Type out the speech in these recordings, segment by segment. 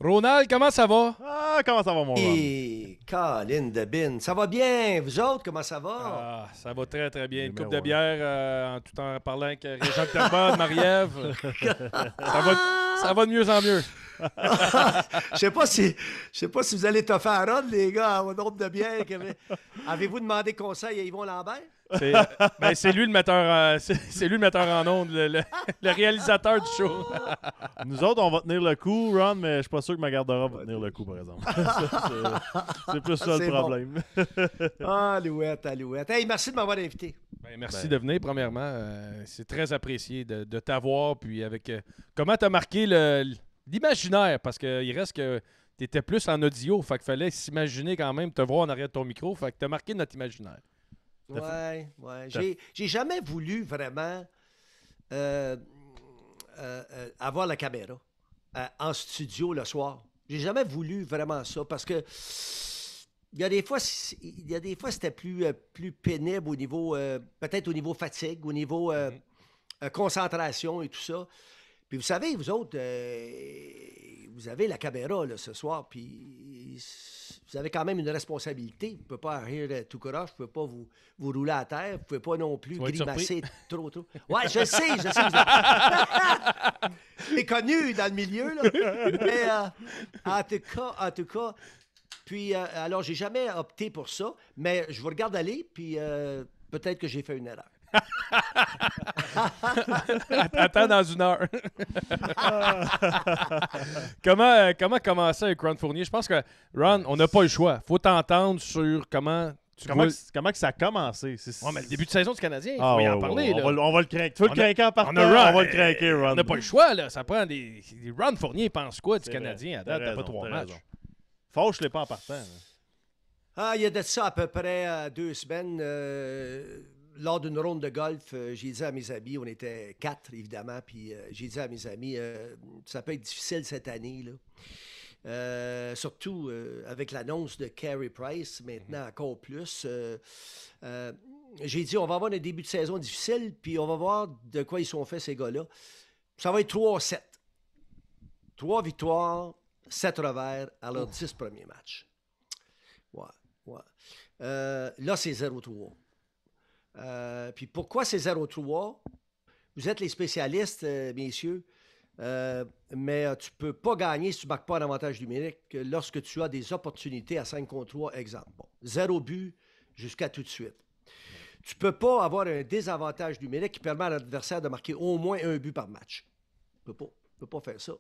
Ronald, comment ça va? Ah, comment ça va, mon Ron? Et Colin de Bin, ça va bien? Vous autres, comment ça va? Ah, ça va très, très bien. Une coupe Numéro de bière, tout en parlant avec Régent Terbonne, Marie-Ève. Ça va de mieux en mieux. Je sais pas si vous allez te faire run, les gars, au nombre de bières. Avez-vous demandé conseil à Yvon Lambert? C'est lui le metteur, c'est lui le metteur en ondes, le réalisateur du show. Nous autres, on va tenir le coup, Ron, mais je suis pas sûr que ma garde-robe va tenir le coup, par exemple. C'est plus ça C'est le bon. problème. Alouette. Hey, merci de m'avoir invité. Merci de venir, premièrement. C'est très apprécié de t'avoir. Puis avec comment t'as marqué l'imaginaire, parce qu'il reste que t'étais plus en audio, fait qu'il fallait s'imaginer quand même te voir en arrière de ton micro, fait que t'as marqué notre imaginaire. Ouais. J'ai jamais voulu vraiment avoir la caméra en studio le soir. J'ai jamais voulu vraiment ça parce que il y a des fois c'était plus pénible au niveau peut-être au niveau fatigue, au niveau concentration et tout ça. Puis vous savez, vous autres, vous avez la caméra là, ce soir, puis vous avez quand même une responsabilité. Vous ne pouvez pas rire tout croche, vous ne pouvez pas vous rouler à terre, vous ne pouvez pas non plus Tu vas être grimacer trop. Ouais, je sais. C'est connu dans le milieu, là. Mais en tout cas, puis alors j'ai jamais opté pour ça, mais je vous regarde aller, puis peut-être que j'ai fait une erreur. Attends dans une heure. Comment commencer avec Ron Fournier? Je pense que, Ron, on n'a pas le choix. Faut t'entendre sur comment tu vois... Comment que ça a commencé? Ouais, mais le début de saison du Canadien, il Ah, faut y ouais, en parler. ouais, là. on va le craquer. Tu veux le craquer en partant? On va le craquer, Ron. On n'a pas le choix, là. Ça prend des... Ron Fournier pense quoi du C'est Canadien à vrai. date? T'as pas 3 matchs. Fauche-les pas en partant. Il y a de ça à peu près 2 semaines. Lors d'une ronde de golf, j'ai dit à mes amis, on était 4 évidemment, puis j'ai dit à mes amis, ça peut être difficile cette année, là. Surtout avec l'annonce de Carey Price, maintenant encore plus. J'ai dit, on va avoir un début de saison difficile, puis on va voir de quoi ils sont faits, ces gars-là. Ça va être 3-7. 3 victoires, 7 revers à leurs 10 premiers matchs. Ouais. Là, c'est 0-3. Puis pourquoi c'est 0-3? Vous êtes les spécialistes, messieurs, mais tu ne peux pas gagner si tu ne marques pas un avantage numérique lorsque tu as des opportunités à 5 contre 3, exemple. Bon, 0 but jusqu'à tout de suite. Tu ne peux pas avoir un désavantage numérique qui permet à l'adversaire de marquer au moins un but par match. Tu ne peux pas faire ça.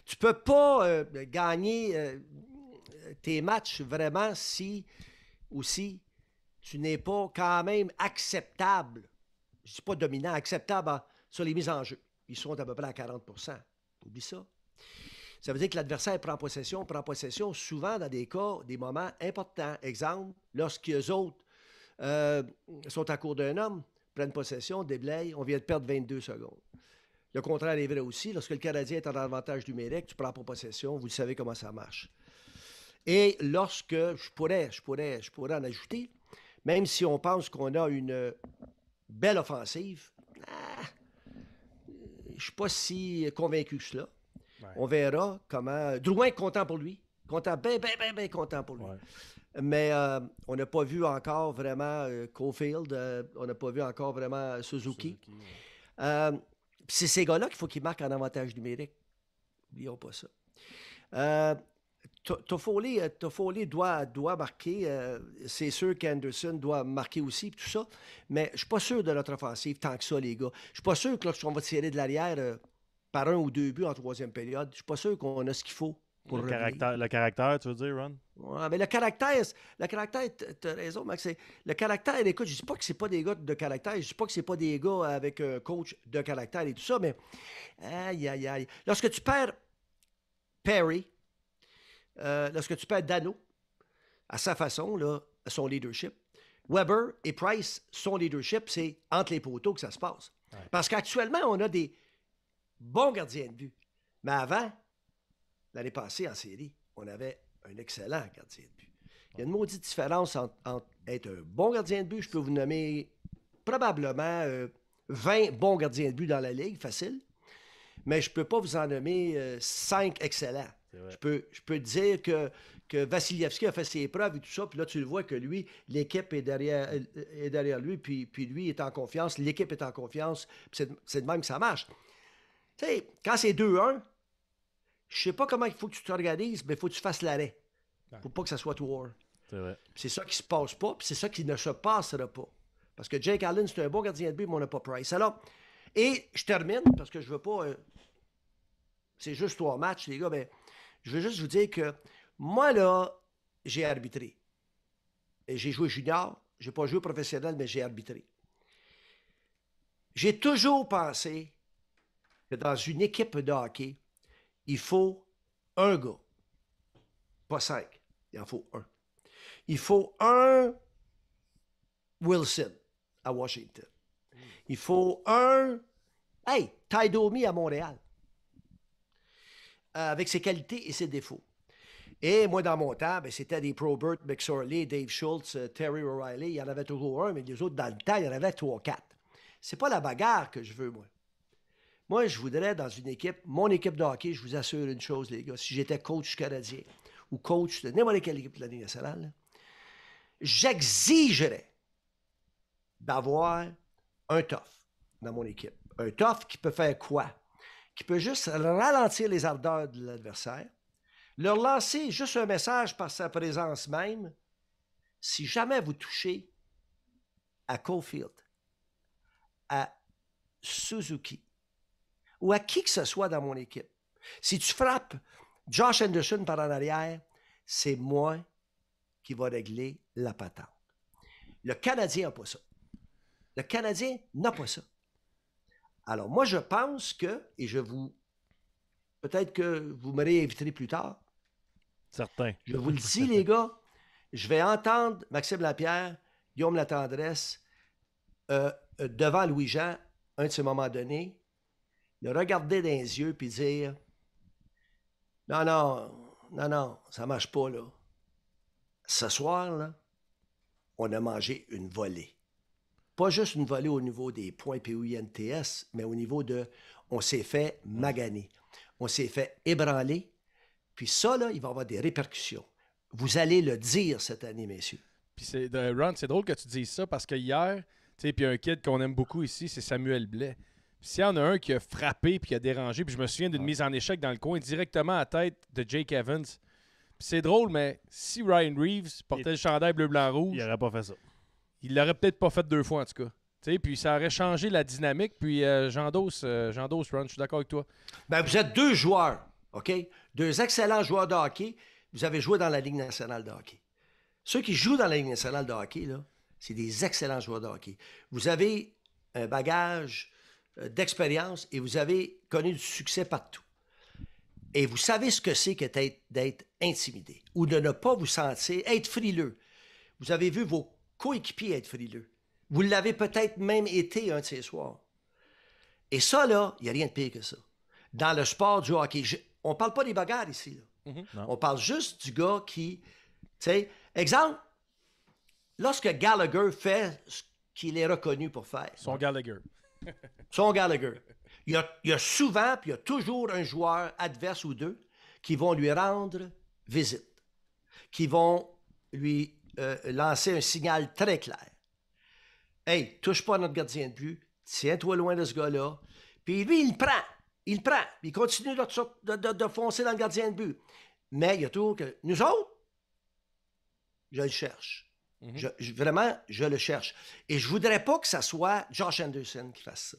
Tu ne peux pas gagner tes matchs vraiment si aussi tu n'es pas quand même acceptable, je ne dis pas dominant, acceptable sur les mises en jeu. Ils sont à peu près à 40%. Oublie ça. Ça veut dire que l'adversaire prend possession souvent dans des cas, des moments importants. Exemple, lorsque les autres sont à court d'un homme, prennent possession, déblayent, on vient de perdre 22 secondes. Le contraire est vrai aussi. Lorsque le Canadien est en avantage numérique, tu prends pas possession, vous savez comment ça marche. Et lorsque, je pourrais en ajouter, même si on pense qu'on a une belle offensive, je ne suis pas si convaincu que cela. Ouais. On verra comment... Drouin est content pour lui. Bien content pour lui. Ouais. Mais on n'a pas vu encore vraiment Caulfield. On n'a pas vu encore vraiment Suzuki. C'est ces gars-là qu'il faut qu'ils marquent en avantage numérique. N'oublions pas ça. Toffoli doit marquer. C'est sûr qu'Anderson doit marquer aussi, tout ça. Mais je ne suis pas sûr de notre offensive tant que ça, les gars. Je ne suis pas sûr que lorsqu'on va tirer de l'arrière par 1 ou 2 buts en troisième période, je ne suis pas sûr qu'on a ce qu'il faut pour le caractère, tu veux dire, Ron? Ouais, mais le caractère, tu as raison, Max. Le caractère, écoute, je ne dis pas que ce pas des gars de caractère, je ne dis pas que ce pas des gars avec un coach de caractère et tout ça, mais aïe. Lorsque tu perds Perry, lorsque tu perds Dano, à sa façon, là, son leadership, Weber et Price, son leadership, c'est entre les poteaux que ça se passe. Ouais. Parce qu'actuellement, on a des bons gardiens de but. Mais avant, l'année passée en série, on avait un excellent gardien de but. Il y a une maudite différence entre être un bon gardien de but. Je peux vous nommer probablement 20 bons gardiens de but dans la Ligue, facile. mais je ne peux pas vous en nommer 5 excellents. Je peux te dire que Vassilievski a fait ses preuves et tout ça, puis là, tu le vois que lui, l'équipe est derrière lui, puis lui est en confiance, l'équipe est en confiance, puis c'est de même que ça marche. Tu sais, quand c'est 2-1, je sais pas comment il faut que tu t'organises, mais il faut que tu fasses l'arrêt. Il ne faut pas que ça soit tout war. C'est vrai. Puis c'est ça qui se passe pas, puis c'est ça qui ne se passera pas. Parce que Jake Allen, c'est un bon gardien de but, mais on n'a pas Price. Alors, et je termine, parce que je veux pas... c'est juste 3 matchs, les gars, mais je veux juste vous dire que moi, là, j'ai arbitré. Et j'ai joué junior, j'ai pas joué professionnel, mais j'ai arbitré. J'ai toujours pensé que dans une équipe de hockey, il faut un gars, pas 5, il en faut un. Il faut un Wilson à Washington. Il faut un Ty Domi à Montréal. Avec ses qualités et ses défauts. Et moi, dans mon temps, c'était des Probert, McSorley, Dave Schultz, Terry O'Reilly. Il y en avait toujours un, mais les autres, dans le temps, il y en avait 3-4. C'est pas la bagarre que je veux, moi. Moi, je voudrais, dans une équipe, mon équipe de hockey, je vous assure une chose, les gars, si j'étais coach canadien ou coach de n'importe quelle équipe de la Ligue nationale, j'exigerais d'avoir un tough dans mon équipe. Un tough qui peut faire quoi? Qui peut juste ralentir les ardeurs de l'adversaire, leur lancer juste un message par sa présence même. Si jamais vous touchez à Caulfield, à Suzuki, ou à qui que ce soit dans mon équipe, si tu frappes Josh Anderson par en arrière, c'est moi qui va régler la patente. Le Canadien n'a pas ça. Le Canadien n'a pas ça. Alors, moi, je pense que, et peut-être que vous me réinviterez plus tard. Certain. Je vous le dis, les gars, je vais entendre Maxime Lapierre, Guillaume Latendresse, devant Louis-Jean, un de ces moments donnés, le regarder dans les yeux puis dire non, ça marche pas, là. Ce soir, là, on a mangé une volée. Pas juste une volée au niveau des points POINTS, mais au niveau de on s'est fait maganer. On s'est fait ébranler. Puis ça, là, il va y avoir des répercussions. Vous allez le dire cette année, messieurs. Puis Ron, c'est drôle que tu dises ça parce que hier, tu sais, puis un kid qu'on aime beaucoup ici, c'est Samuel Blais. Puis s'il y en a un qui a frappé puis qui a dérangé, puis je me souviens d'une mise en échec dans le coin directement à la tête de Jake Evans. Puis c'est drôle, mais si Ryan Reeves portait le chandail bleu-blanc-rouge, Il n'aurait pas fait ça. Il l'aurait peut-être pas fait 2 fois, en tout cas. T'sais, puis ça aurait changé la dynamique. Puis j'endosse, Ron, je suis d'accord avec toi. Ben, vous êtes 2 joueurs, OK? 2 excellents joueurs de hockey. Vous avez joué dans la Ligue nationale de hockey. Ceux qui jouent dans la Ligue nationale de hockey, là, c'est des excellents joueurs de hockey. Vous avez un bagage d'expérience et vous avez connu du succès partout. Et vous savez ce que c'est que d'être intimidé ou de ne pas vous sentir, être frileux. Vous avez vu vos coéquipiers être frileux. Vous l'avez peut-être même été un de ces soirs. Et ça, là, il n'y a rien de pire que ça. Dans le sport du hockey, on ne parle pas des bagarres ici. Là. On parle juste du gars qui... Tu sais, exemple, lorsque Gallagher fait ce qu'il est reconnu pour faire. Son Gallagher. Il y a souvent, puis il y a toujours un joueur adverse ou 2 qui vont lui rendre visite, qui vont lui lancer un signal très clair. Hey, touche pas à notre gardien de but, tiens-toi loin de ce gars-là. Puis lui, il prend, puis il continue de foncer dans le gardien de but. Mais il y a toujours que nous autres, je le cherche. Vraiment, je le cherche. Et je voudrais pas que ça soit Josh Anderson qui fasse ça.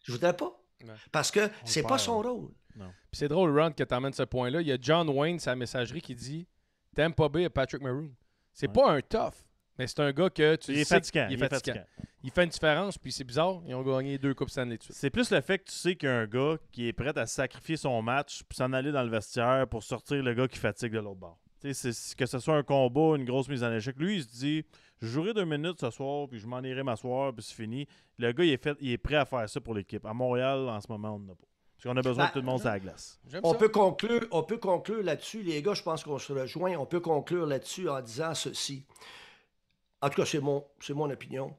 Je voudrais pas. Ouais. Parce que c'est pas son rôle. Puis c'est drôle, Ron, que tu amènes ce point-là. Il y a John Wayne, sa messagerie, qui dit Tampa Bay à Patrick Maroon. C'est pas un tough, mais c'est un gars que tu Il est sais fatigant. qu'il est fatigant. Il fait une différence, puis c'est bizarre. Ils ont gagné 2 Coupes Stanley dessus. C'est plus le fait que tu sais qu'il y a un gars qui est prêt à sacrifier son match pour s'en aller dans le vestiaire pour sortir le gars qui fatigue de l'autre bord. Que ce soit un combat, une grosse mise en échec. Lui, il se dit je jouerai 2 minutes ce soir, puis je m'en irai m'asseoir, puis c'est fini. Le gars, il est prêt à faire ça pour l'équipe. À Montréal, en ce moment, on n'en a pas. Parce qu'on a besoin de tout le monde sur la glace. On peut conclure là-dessus. Les gars, je pense qu'on se rejoint. On peut conclure là-dessus en disant ceci. En tout cas, c'est mon opinion.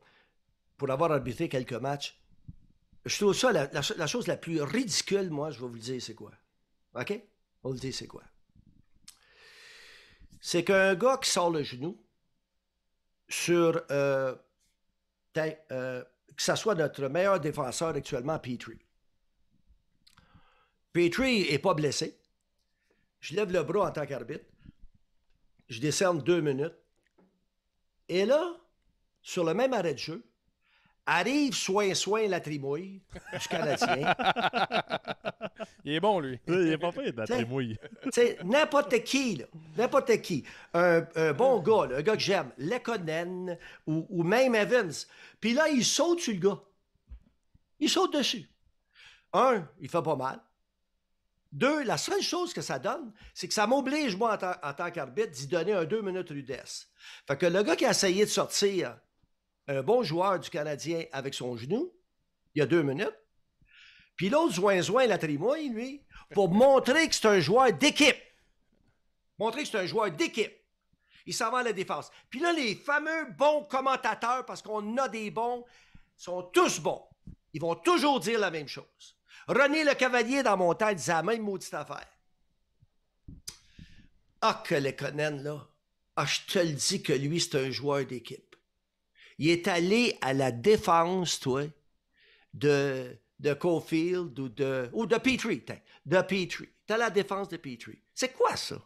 Pour avoir arbitré quelques matchs, Je trouve ça la chose la plus ridicule, moi, je vais vous le dire, c'est quoi? OK? Je vais vous le dire, c'est quoi? C'est qu'un gars qui sort le genou sur, que ça soit notre meilleur défenseur actuellement, Petrie. Petrie n'est pas blessé. Je lève le bras en tant qu'arbitre. Je décerne 2 minutes. Et là, sur le même arrêt de jeu, arrive soin la trimouille du Canadien. Il est bon, lui. Il est pas fait de la trémouille. Tu sais, n'importe qui, là, n'importe qui, un bon gars, là, un gars que j'aime, Lekonen ou même Evans, puis là, il saute sur le gars. Il saute dessus. Un, il fait pas mal. Deux, la seule chose que ça donne, c'est que ça m'oblige, moi, en tant qu'arbitre, d'y donner un 2 minutes rudesse. Fait que le gars qui a essayé de sortir un bon joueur du Canadien avec son genou, il y a 2 minutes, puis l'autre Zouin la trimouille, lui, pour montrer que c'est un joueur d'équipe. Montrer que c'est un joueur d'équipe. Il s'en va à la défense. Puis là, les fameux bons commentateurs, parce qu'on a des bons, sont tous bons. Ils vont toujours dire la même chose. René Le Cavalier, dans mon temps, disait la même maudite affaire. Ah, que Lekonen, là. Ah, je te le dis que lui, c'est un joueur d'équipe. Il est allé à la défense, toi, de Caulfield ou de Petrie. De Petrie. T'as la défense de Petrie. C'est quoi ça?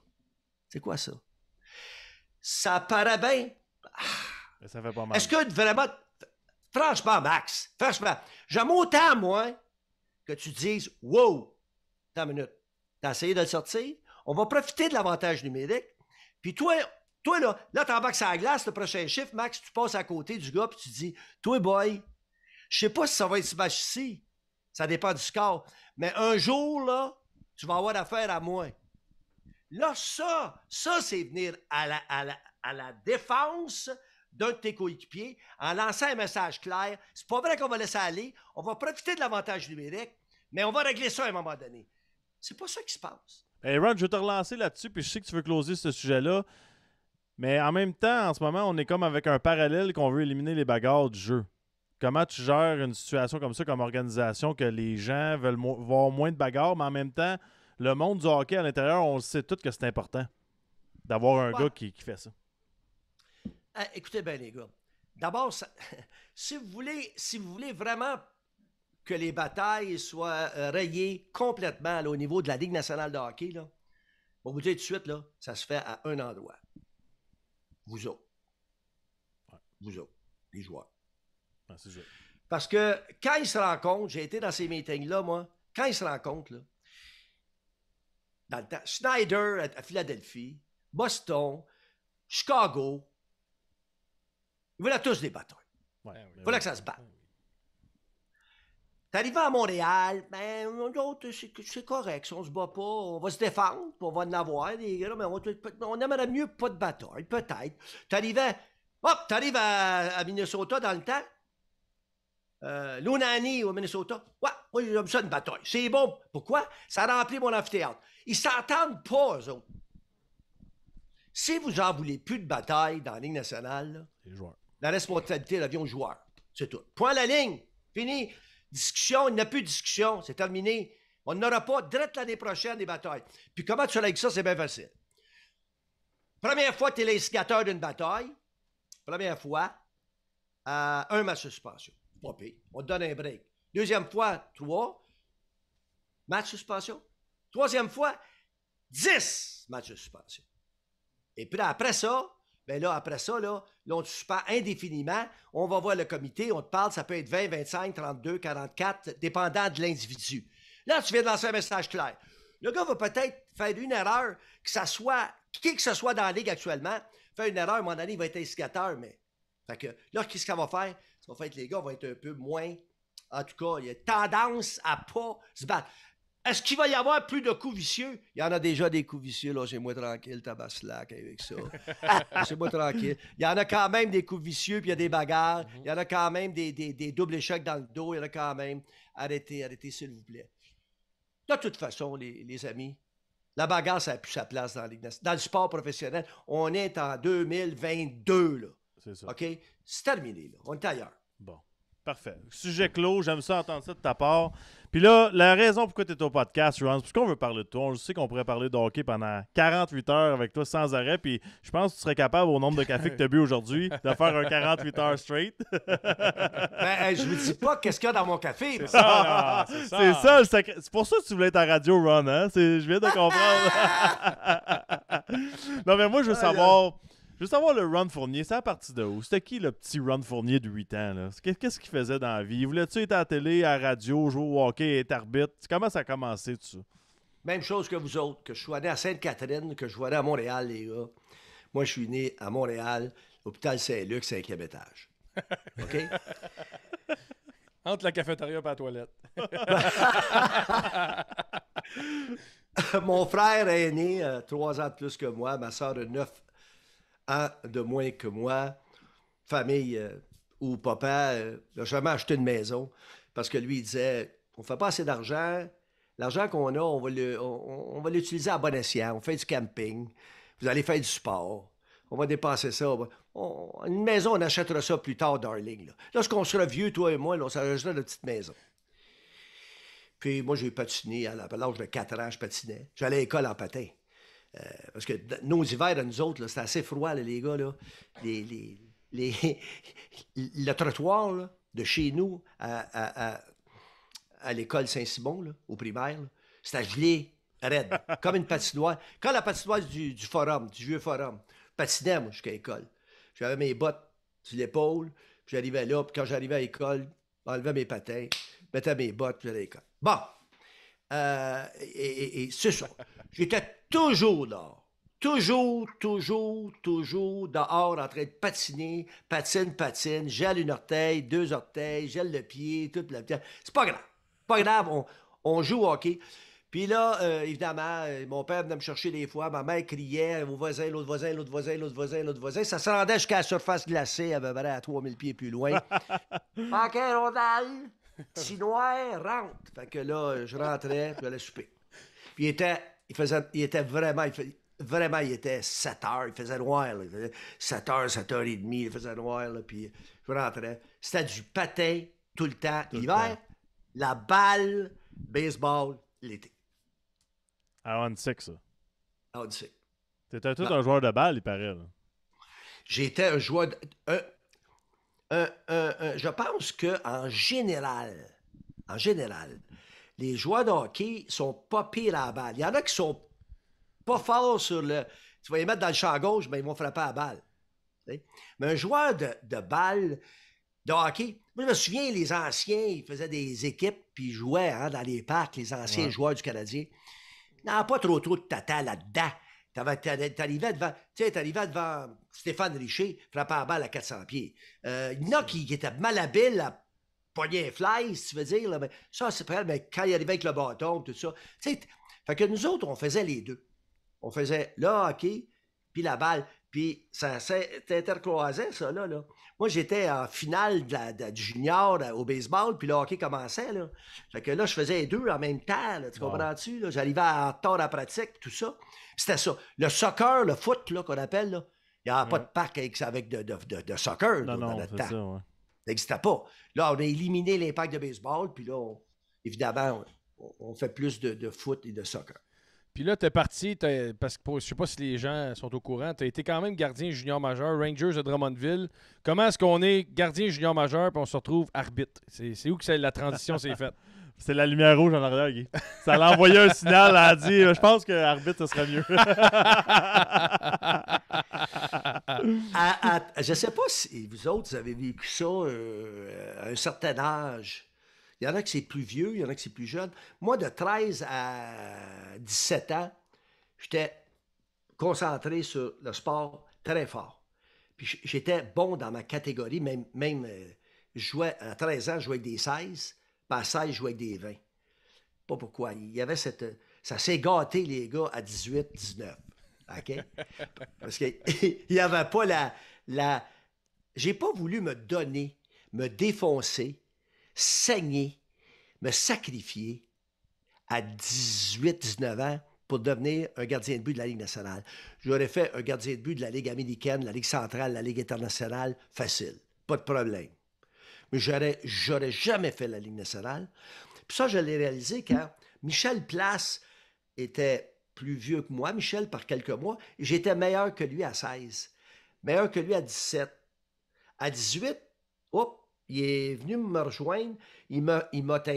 C'est quoi ça? Ça paraît bien. Mais ça fait pas mal. Est-ce que vraiment. Franchement, Max, franchement, j'aime autant, moi, que tu dises wow, attends une minute. T'as essayé de le sortir? On va profiter de l'avantage numérique. Puis toi là, t'embarques sur la glace, le prochain chiffre, Max, tu passes à côté du gars, puis tu dis, toi, boy, je sais pas si ça va être ce match ici. Ça dépend du score. Mais un jour, là, tu vas avoir affaire à moi. Là, ça, c'est venir à la défense d'un de tes coéquipiers en lançant un message clair. C'est pas vrai qu'on va laisser aller. On va profiter de l'avantage numérique, mais on va régler ça à un moment donné. C'est pas ça qui se passe. Hey Ron, je vais te relancer là-dessus, puis je sais que tu veux closer ce sujet-là. Mais en même temps, en ce moment, on est comme avec un parallèle qu'on veut éliminer les bagarres du jeu. Comment tu gères une situation comme ça, comme organisation, que les gens veulent voir moins de bagarres, mais en même temps, le monde du hockey à l'intérieur, on le sait tous que c'est important d'avoir un gars qui fait ça. Écoutez bien, les gars. D'abord, si vous voulez vraiment que les batailles soient rayées complètement là, au niveau de la Ligue nationale de hockey, là, on va vous dire tout de suite, là, ça se fait à un endroit. Vous autres. Ouais. Vous autres, les joueurs. Ouais, c'est ça. Parce que quand ils se rencontrent, j'ai été dans ces meetings-là, moi, quand ils se rencontrent, là, dans le temps, Schneider à Philadelphie, Boston, Chicago, ils voulaient tous des batailles. Ouais, Il fallait que ça se batte. T'arrives à Montréal, ben, nous autres, c'est correct. Si on se bat pas, on va se défendre, puis on va en avoir, les gars, mais on aimerait mieux pas de bataille, peut-être. T'arrives à Minnesota dans le temps. Lunani au Minnesota. Ouais, moi, j'aime ça une bataille. C'est bon. Pourquoi? Ça remplit mon amphithéâtre. Ils s'entendent pas, eux autres. Si vous en voulez plus de bataille dans la Ligue nationale, là, Les joueurs. la responsabilité revient aux joueurs. C'est tout. Point à la ligne. Fini. Discussion, il n'y a plus de discussion. C'est terminé. On n'aura pas direct l'année prochaine des batailles. Puis comment tu règles ça? C'est bien facile. Première fois que tu es l'instigateur d'une bataille, première fois, un match de suspension. Pas pire. On te donne un break. Deuxième fois, 3. Match de suspension. Troisième fois, 10 matchs de suspension. Et puis là, après ça, là, on te suspend indéfiniment. On va voir le comité, on te parle, ça peut être 20, 25, 32, 44, dépendant de l'individu. Là, tu viens de lancer un message clair. Le gars va peut-être faire une erreur, que ce soit dans la Ligue actuellement, faire une erreur, à un moment donné, il va être instigateur, mais. Fait que là, qu'est-ce qu'on va faire? Ça va faire que les gars vont être un peu moins. En tout cas, il y a tendance à pas se battre. Est-ce qu'il va y avoir plus de coups vicieux? Il y en a déjà des coups vicieux, là, j'ai moi tranquille, tabaslac avec ça. C'est moi tranquille. Il y en a quand même des coups vicieux, puis il y a des bagarres. Il y en a quand même des doubles échecs dans le dos. Il y en a quand même. Arrêtez, s'il vous plaît. De toute façon, les amis, la bagarre, ça n'a plus sa place dans le sport professionnel. On est en 2022, là. C'est ça. OK? C'est terminé, là. On est ailleurs. Bon. Parfait. Sujet clos, j'aime ça entendre ça de ta part. Puis là, la raison pourquoi tu es au podcast, Ron, c'est parce qu'on veut parler de toi. Je sais qu'on pourrait parler de hockey pendant 48 heures avec toi sans arrêt. Puis je pense que tu serais capable, au nombre de cafés que tu as bu aujourd'hui, de faire un 48 heures straight. Ben, je vous dis pas qu'est-ce qu'il y a dans mon café. C'est ça, là, c'est ça. C'est ça, c'est pour ça que tu voulais être à radio, Ron. Hein? Je viens de comprendre. Non, mais moi, je veux savoir le Ron Fournier. C'est à partir de où? C'était qui le petit Ron Fournier de 8 ans? Là? Qu'est-ce qu'il faisait dans la vie? Voulais-tu être à la télé, à la radio, jouer au hockey, être arbitre? Comment ça a commencé, tout ça? Même chose que vous autres, que je sois né à Sainte-Catherine, que je sois né à Montréal, les gars. Moi, je suis né à Montréal, hôpital Saint-Luc, 5e étage. OK? Entre la cafétéria et la toilette. Mon frère est né 3 ans de plus que moi, ma soeur a 9 ans de moins que moi. Famille où papa n'a jamais acheté une maison parce que lui, il disait on ne fait pas assez d'argent. L'argent qu'on a, on va l'utiliser à bon escient. On fait du camping. Vous allez faire du sport. On va dépenser ça. Une maison, on achètera ça plus tard, darling. Là. Lorsqu'on sera vieux, toi et moi, là, on s'achètera une petite maison. Puis moi, j'ai patiné. À l'âge de 4 ans, je patinais. J'allais à l'école en patin. Parce que nos hivers, à nous autres, là, c'était assez froid, là, les gars. Là. Le trottoir là, de chez nous à l'école Saint-Simon, là, au primaire, là, c'était gelé, raide, comme une patinoire. Quand la patinoire du forum, du vieux forum, je patinais, moi, jusqu'à l'école. J'avais mes bottes sur l'épaule, puis j'arrivais là, puis quand j'arrivais à l'école, j'enlevais mes patins, mettais mes bottes, puis j'allais à l'école. Bon, et c'est ça. J'étais toujours dehors. Toujours dehors en train de patiner, patine, gèle une orteil, 2 orteils, gèle le pied, tout le... C'est pas grave. Pas grave, on joue au hockey. Puis là, évidemment, mon père venait me chercher des fois, ma mère criait au voisin, l'autre voisin, l'autre voisin, l'autre voisin, l'autre voisin. Ça se rendait jusqu'à la surface glacée, à peu près à 3000 pieds plus loin. OK, rondelle, petit noir, rentre. Fait que là, je rentrais, puis j'allais souper. Puis il était vraiment... il était 7 heures, il faisait noir. Là. Il faisait 7 heures, 7h30, il faisait noir. Là, puis je rentrais. C'était du patin tout le temps. L'hiver, la balle, baseball, l'été. À Onsick, ça. Ah, on sait. T'étais tout un joueur de balle, il paraît. Là. J'étais un joueur... je pense qu'en général, les joueurs de hockey sont pas pires à la balle. Il y en a qui sont pas forts sur le... Tu vas les mettre dans le champ gauche, mais ils vont frapper à la balle. T'sais? Mais un joueur de balle, de hockey, moi je me souviens, les anciens, ils faisaient des équipes, puis ils jouaient dans les parcs, les anciens joueurs du Canadien. Il n'y en a pas trop de tata là-dedans. T'arrivais devant Stéphane Richer, frappant la balle à 400 pieds. Il y en a qui étaient malhabiles à pogner un fly, si tu veux dire. Là, mais ça, c'est pas grave, mais quand il arrivait avec le bâton, tout ça. Fait que nous autres, on faisait les deux. On faisait le hockey, puis la balle. Puis ça s'intercroisait, ça, là. Moi, j'étais en finale du junior au baseball, puis le hockey commençait, là. Fait que là, je faisais les deux en même temps, là, tu comprends-tu? Là? J'arrivais en retard à la pratique, tout ça. C'était ça. Le soccer, le foot, là, qu'on appelle, là, il n'y avait pas de pack avec de soccer là, dans notre temps. Ça n'existait pas. Là, on a éliminé l'impact de baseball, puis là, évidemment, on fait plus de foot et de soccer. Puis là, t'es parti, parce que je sais pas si les gens sont au courant, tu as été quand même gardien junior majeur, Rangers de Drummondville. Comment est-ce qu'on est gardien junior majeur puis on se retrouve arbitre? C'est où que la transition s'est faite? C'est la lumière rouge en arrière, Guy. Ça l'a envoyé un signal, elle a dit je pense que arbitre, ce serait mieux. Je sais pas si vous autres, vous avez vécu ça à un certain âge. Il y en a qui c'est plus vieux, il y en a qui c'est plus jeune. Moi, de 13 à 17 ans, j'étais concentré sur le sport très fort. Puis j'étais bon dans ma catégorie, même je jouais à 13 ans, je jouais avec des 16, puis à 16, je jouais avec des 20. Pas pourquoi. Il y avait ça s'est gâté, les gars, à 18, 19. OK? Parce qu'il n'y avait pas la... J'ai pas voulu me donner, me défoncer, saigner, me sacrifier à 18-19 ans pour devenir un gardien de but de la Ligue nationale. J'aurais fait un gardien de but de la Ligue américaine, la Ligue centrale, la Ligue internationale, facile. Pas de problème. mais j'aurais jamais fait la Ligue nationale. Puis ça, je l'ai réalisé quand Michel Place était plus vieux que moi, Michel, par quelques mois, et j'étais meilleur que lui à 16, meilleur que lui à 17. À 18, hop, il est venu me rejoindre, il m'a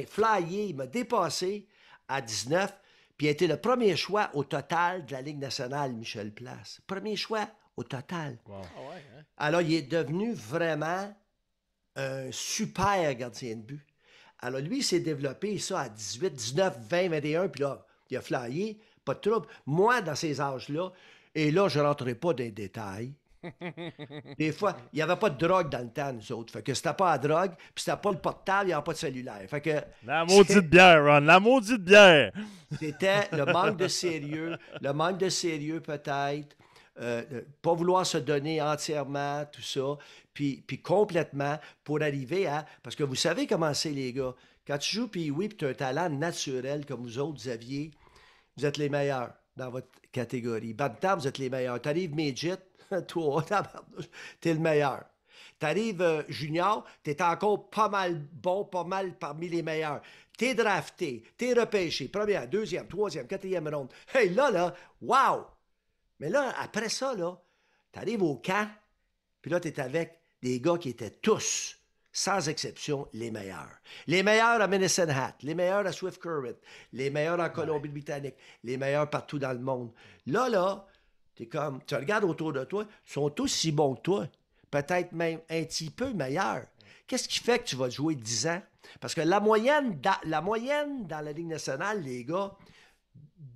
flyé, il m'a dépassé à 19, puis il a été le premier choix au total de la Ligue nationale, Michel Place. Premier choix au total. Wow. Ah ouais, hein? Alors, il est devenu vraiment un super gardien de but. Alors, lui, il s'est développé ça à 18, 19, 20, 21, puis là, il a flyé, pas de trouble. Moi, dans ces âges-là, et là, je ne rentrerai pas dans les détails. Des fois, il n'y avait pas de drogue dans le temps, nous autres. Fait que c'était pas la drogue, puis c'était pas le portable, il n'y avait pas de cellulaire. Fait que La maudite bière, Ron, la maudite bière! c'était le manque de sérieux peut-être, pas vouloir se donner entièrement, tout ça, puis complètement pour arriver à... Parce que vous savez comment c'est, les gars. Quand tu joues, puis oui, puis tu as un talent naturel comme vous autres, Xavier, vous êtes les meilleurs dans votre catégorie. Bantam, vous êtes les meilleurs. Tu arrives midget, toi, t'es le meilleur. T'arrives junior, t'es encore pas mal bon, pas mal parmi les meilleurs. T'es drafté, t'es repêché, première, deuxième, troisième, quatrième ronde. Hey, là, wow! Mais là, après ça, là, t'arrives au camp, puis là, t'es avec des gars qui étaient tous, sans exception, les meilleurs. Les meilleurs à Medicine Hat, les meilleurs à Swift Current, les meilleurs en Colombie-Britannique, les meilleurs partout dans le monde. Là, t'es comme, tu regardes autour de toi, ils sont tous si bons que toi, peut-être même un petit peu meilleurs. Qu'est-ce qui fait que tu vas jouer 10 ans? Parce que la moyenne dans la Ligue nationale, les gars,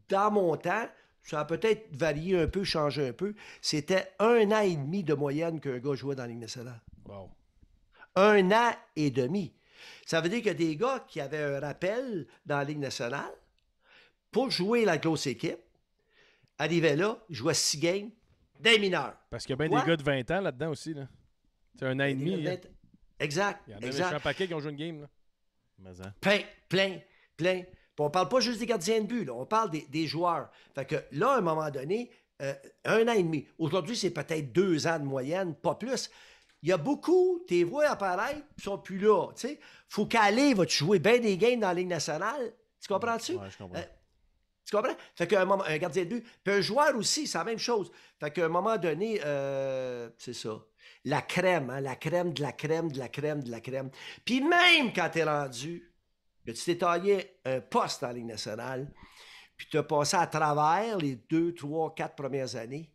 dans mon temps, ça a peut-être varié un peu, changé un peu, c'était 1 an et demi de moyenne qu'un gars jouait dans la Ligue nationale. Wow. 1 an et demi. Ça veut dire que des gars qui avaient un rappel dans la Ligue nationale, pour jouer la grosse équipe, arrivaient là, jouaient 6 games, des mineurs. Parce qu'il y a bien Quoi? des gars de 20 ans là-dedans aussi. Là. C'est 1 an et demi. Des gars de 20. Exact. Il y en a exact. un paquet qui ont joué une game. Là. Mais, hein. Plein. Puis on parle pas juste des gardiens de but, là, on parle des joueurs. Fait que là, à un moment donné, 1 an et demi. Aujourd'hui, c'est peut-être 2 ans de moyenne, pas plus. Il y a beaucoup, tes voix apparaître, ils sont plus là. T'sais. Faut qu'Aller va te jouer bien des games dans la Ligue nationale. Tu comprends-tu? Ouais, je comprends. Tu comprends? Fait qu'à un gardien de but, puis un joueur aussi, c'est la même chose. Fait qu'à un moment donné, c'est ça. La crème, hein, la crème de la crème de la crème de la crème. Puis même quand t'es rendu, que tu t'es taillé un poste en Ligue nationale, puis tu as passé à travers les 2, 3, 4 premières années,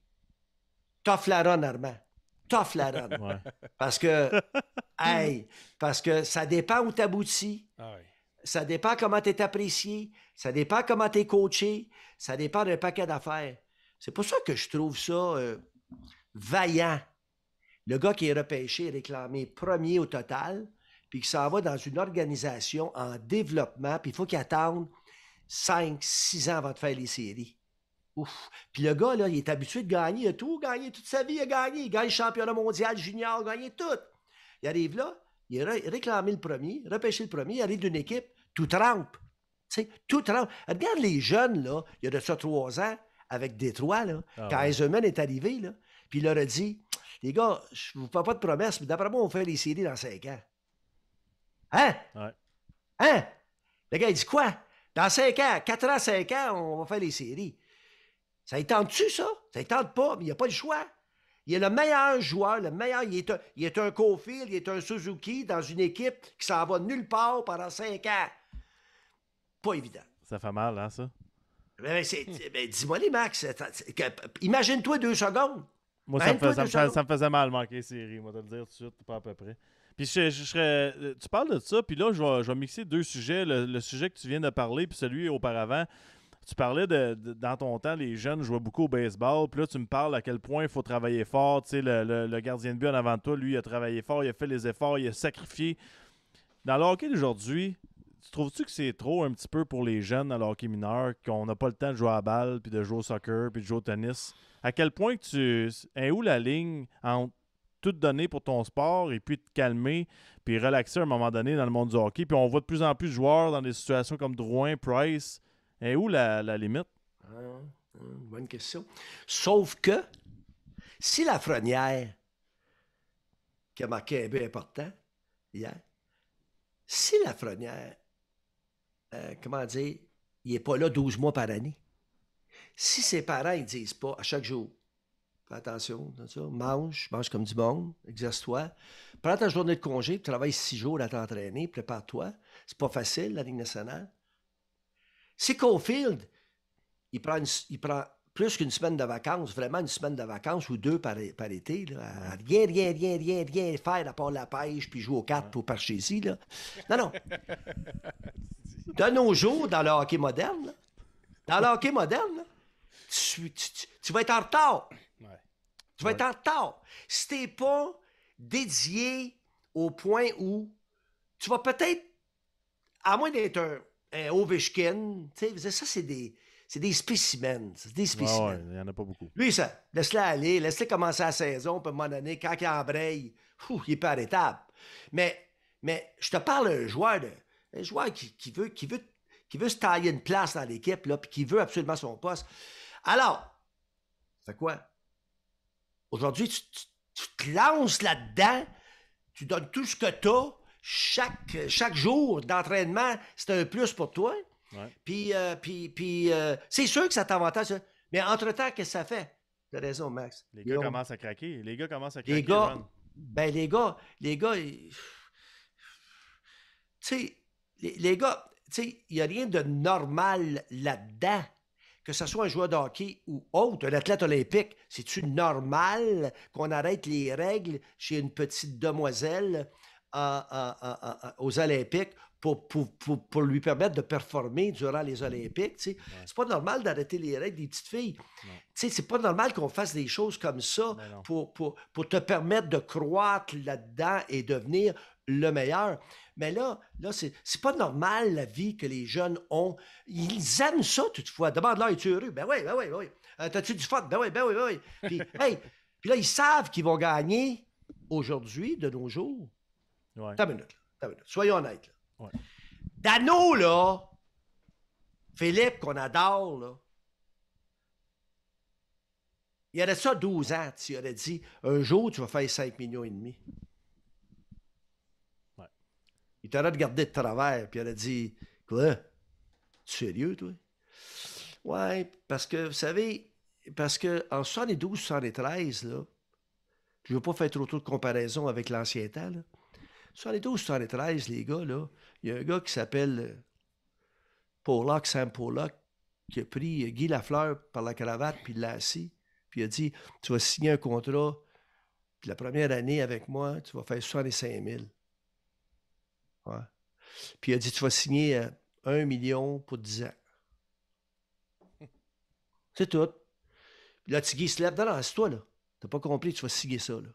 tough la run, Armand. Tough la run. Ouais. Parce que ça dépend où t'aboutis. Ah ouais. Ça dépend comment tu es apprécié. Ça dépend comment tu es coaché. Ça dépend d'un paquet d'affaires. C'est pour ça que je trouve ça vaillant. Le gars qui est repêché est réclamé premier au total, puis qui s'en va dans une organisation en développement, puis il faut qu'il attende 5, 6 ans avant de faire les séries. Ouf. Puis le gars, là, il est habitué de gagner. Il a tout gagné, toute sa vie, il a gagné. Il gagne le championnat mondial junior, il a gagné tout. Il arrive là, il est réclamé le premier, repêché le premier, il arrive d'une équipe, tout trempe. Tu sais, tout trempe. Regarde les jeunes, là, il y a de ça 3 ans, avec Détroit, là, quand Eisenman est arrivé, là, puis il leur a dit, les gars, je ne vous fais pas de promesses, mais d'après moi, on fait les séries dans 5 ans. Hein? Ouais. Hein? Le gars, il dit quoi? Dans 5 ans, 4 ans, 5 ans, on va faire les séries. Ça y tente-tu, ça? Ça y tente pas, mais il n'y a pas le choix. Il est le meilleur joueur, le meilleur. Il est un Caulfield, il est un Suzuki dans une équipe qui s'en va nulle part pendant 5 ans. Pas évident. Ça fait mal, hein, ça? Ben, dis-moi les Max. Imagine-toi 2 secondes. Moi, ça me faisait mal manquer les séries, moi, de le dire tout de suite, pas à peu près. Puis tu parles de ça, puis là, je vais mixer 2 sujets. Le sujet que tu viens de parler, puis celui auparavant. Tu parlais dans ton temps, les jeunes jouaient beaucoup au baseball. Puis là, tu me parles à quel point il faut travailler fort. Tu sais, le gardien de but en avant de toi, lui, il a travaillé fort, il a fait les efforts, il a sacrifié. Dans le hockey d'aujourd'hui, tu trouves-tu que c'est trop un petit peu pour les jeunes dans le hockey mineur, qu'on n'a pas le temps de jouer à la balle, puis de jouer au soccer, puis de jouer au tennis? À quel point est où la ligne entre tout donner pour ton sport et puis te calmer, puis relaxer à un moment donné dans le monde du hockey? Puis on voit de plus en plus de joueurs dans des situations comme Drouin, Price. Et où la limite? Bonne question. Sauf que, si Lafrenière, qui a marqué un but important hier, Si Lafrenière, comment dire, il n'est pas là 12 mois par année, si ses parents ne disent pas à chaque jour, fais attention, ça, mange comme du monde, exerce-toi, prends ta journée de congé, puis travaille 6 jours à t'entraîner, prépare-toi, c'est pas facile, la Ligue nationale. Si Caulfield, il prend plus qu'une semaine de vacances, vraiment une semaine de vacances ou 2 par été, là, à rien faire à part la pêche puis jouer aux cartes pour Parchésie, là. Non. De nos jours, dans le hockey moderne, là, tu vas être en retard. Ouais. Tu vas être en retard. Si tu n'es pas dédié au point où tu vas peut-être, à moins d'être un Ovechkin, tu sais, ça, c'est des spécimens. C'est des spécimens. Il n'y en a pas beaucoup. Lui, ça, laisse-le aller, laisse-le commencer la saison, puis à un moment donné, quand il embraye, il est pas arrêtable. Mais je te parle d'un joueur qui veut se tailler une place dans l'équipe, là, puis qui veut absolument son poste. Alors, fait quoi? Aujourd'hui, tu te lances là-dedans, tu donnes tout ce que tu as, chaque jour d'entraînement, c'est un plus pour toi. Ouais. Puis, c'est sûr que ça t'avantage, ça. Mais entre-temps, qu'est-ce que ça fait? T'as raison, Max. Les gars commencent à craquer. Les gars, les gars, tu sais, les gars, tu sais, il n'y a rien de normal là-dedans. Que ce soit un joueur de hockey ou autre, un athlète olympique, c'est-tu normal qu'on arrête les règles chez une petite demoiselle aux Olympiques pour lui permettre de performer durant les Olympiques? Tu sais? Ouais. C'est pas normal d'arrêter les règles des petites filles. Tu sais, c'est pas normal qu'on fasse des choses comme ça pour te permettre de croître là-dedans et devenir le meilleur. Mais là c'est pas normal la vie que les jeunes ont. Ils aiment ça toutefois. Demande-leur, es-tu heureux? Ben oui. T'as-tu du fun? Ben oui. Puis, puis là, ils savent qu'ils vont gagner aujourd'hui, de nos jours. Ouais. T'as une minute. Soyons honnêtes. Là. Ouais. Dano, là, Philippe, qu'on adore, là, il aurait ça 12 ans, tu aurais dit, un jour, tu vas faire 5,5 millions. Ouais. Il t'aurait regardé de travers, puis il aurait dit, quoi? Tu es sérieux, toi? Ouais, parce que, vous savez, en 72-73, là, je ne veux pas faire trop de comparaison avec l'ancien temps, là. 72-73, les gars, là, il y a un gars qui s'appelle Sam Pollock, qui a pris Guy Lafleur par la cravate, puis il l'a assis, puis il a dit, tu vas signer un contrat, puis la première année avec moi, tu vas faire 65 000. Ouais. Puis il a dit, tu vas signer 1 million pour 10 ans. C'est tout. Puis là, Tiggy se lève. Non, c'est toi, là. T'as pas compris, tu vas signer ça, là.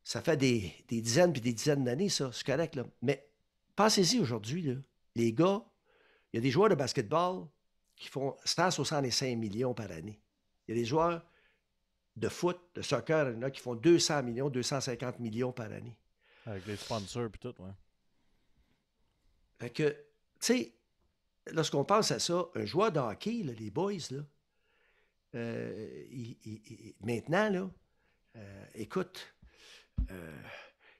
Ça fait des dizaines puis des dizaines d'années, ça. C'est correct, là. Mais pensez-y aujourd'hui, là. Les gars, il y a des joueurs de basketball qui font 165 millions par année. Il y a des joueurs de foot, de soccer, il y en a qui font 200 millions, 250 millions par année. Avec les sponsors et tout, ouais. Fait que, tu sais, lorsqu'on pense à ça, un joueur de hockey, là, les boys, là, maintenant, là, écoute,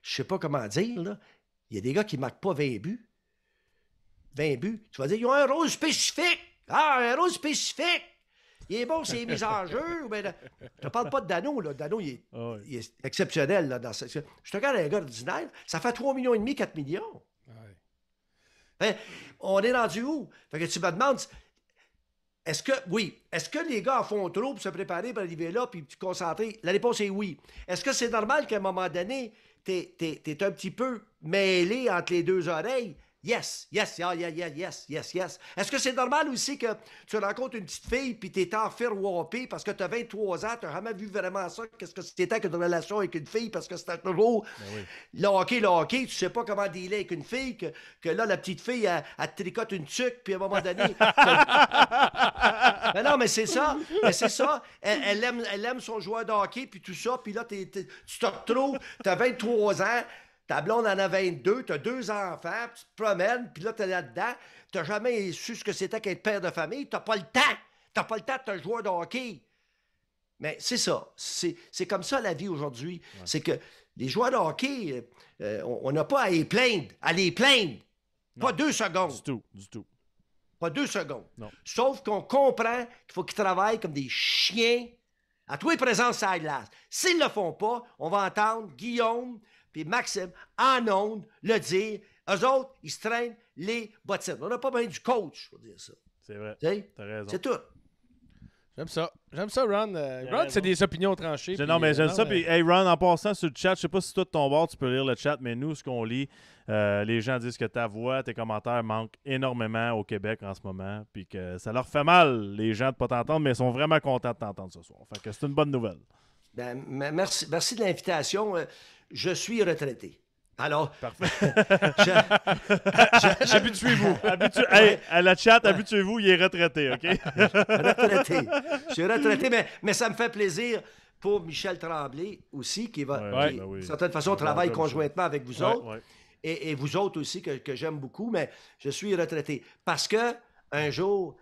je sais pas comment dire, là, il y a des gars qui ne marquent pas 20 buts. 20 buts. Tu vas dire, ils ont un rôle spécifique. Ah, un rôle spécifique. Il est bon, c'est mis en jeu. Mais je te parle pas de Dano, là. Dano, il est exceptionnel, là. Je te regarde un gars ordinaire, ça fait 3,5 millions, 4 millions. Ouais. Hein, on est rendu où? Fait que tu me demandes, est-ce que les gars en font trop pour se préparer pour arriver là puis te concentrer? La réponse est oui. Est-ce que c'est normal qu'à un moment donné, t'es un petit peu mêlé entre les deux oreilles? Yes. Est-ce que c'est normal aussi que tu rencontres une petite fille puis t'es enferwapé parce que t'as 23 ans, t'as jamais vu vraiment ça, qu'est-ce que c'était que de relation avec une fille parce que c'était toujours le hockey, tu sais pas comment dealer avec une fille, que là, la petite fille, elle te tricote une tuque puis à un moment donné... Mais non, mais c'est ça. Elle aime son joueur de hockey puis tout ça, puis là, tu te retrouves, t'as 23 ans, ta blonde en a 22, t'as 2 enfants, tu te promènes, puis là, t'es là-dedans. T'as jamais su ce que c'était qu'être père de famille. T'as pas le temps. T'as pas le temps d'être un joueur de hockey. Mais c'est ça. C'est comme ça la vie aujourd'hui. Ouais. C'est que Les joueurs de hockey, on n'a pas à les plaindre. Pas 2 secondes. Du tout. Pas 2 secondes. Non. Sauf qu'on comprend qu'il faut qu'ils travaillent comme des chiens à tous les présences à la glace. S'ils ne le font pas, on va entendre Guillaume puis Maxime en ondes le dire. Eux autres, ils se traînent les bottines. On n'a pas besoin du coach pour dire ça. C'est vrai. T'sais? T'as raison. C'est tout. J'aime ça. J'aime ça, Ron. Ron, c'est des opinions tranchées. Non, mais j'aime ça. mais- Puis, hey, Ron, en passant sur le chat, je sais pas si toi, de ton bord, tu peux lire le chat, mais nous, ce qu'on lit, les gens disent que ta voix, tes commentaires manquent énormément au Québec en ce moment, puis que ça leur fait mal, les gens, de pas t'entendre, mais ils sont vraiment contents de t'entendre ce soir. Fait que c'est une bonne nouvelle. Ben, merci de l'invitation. Je suis retraité. Alors, Parfait. Habituez-vous. Hey, à la chat, habituez-vous, il est retraité, OK? retraité. Je suis retraité, mais ça me fait plaisir pour Michel Tremblay aussi, qui va, Ouais, qui, ben oui. d'une certaine façon, Ouais, travaille ouais, conjointement avec vous autres. Ouais. Et vous autres aussi, que j'aime beaucoup, mais je suis retraité. Parce que un jour,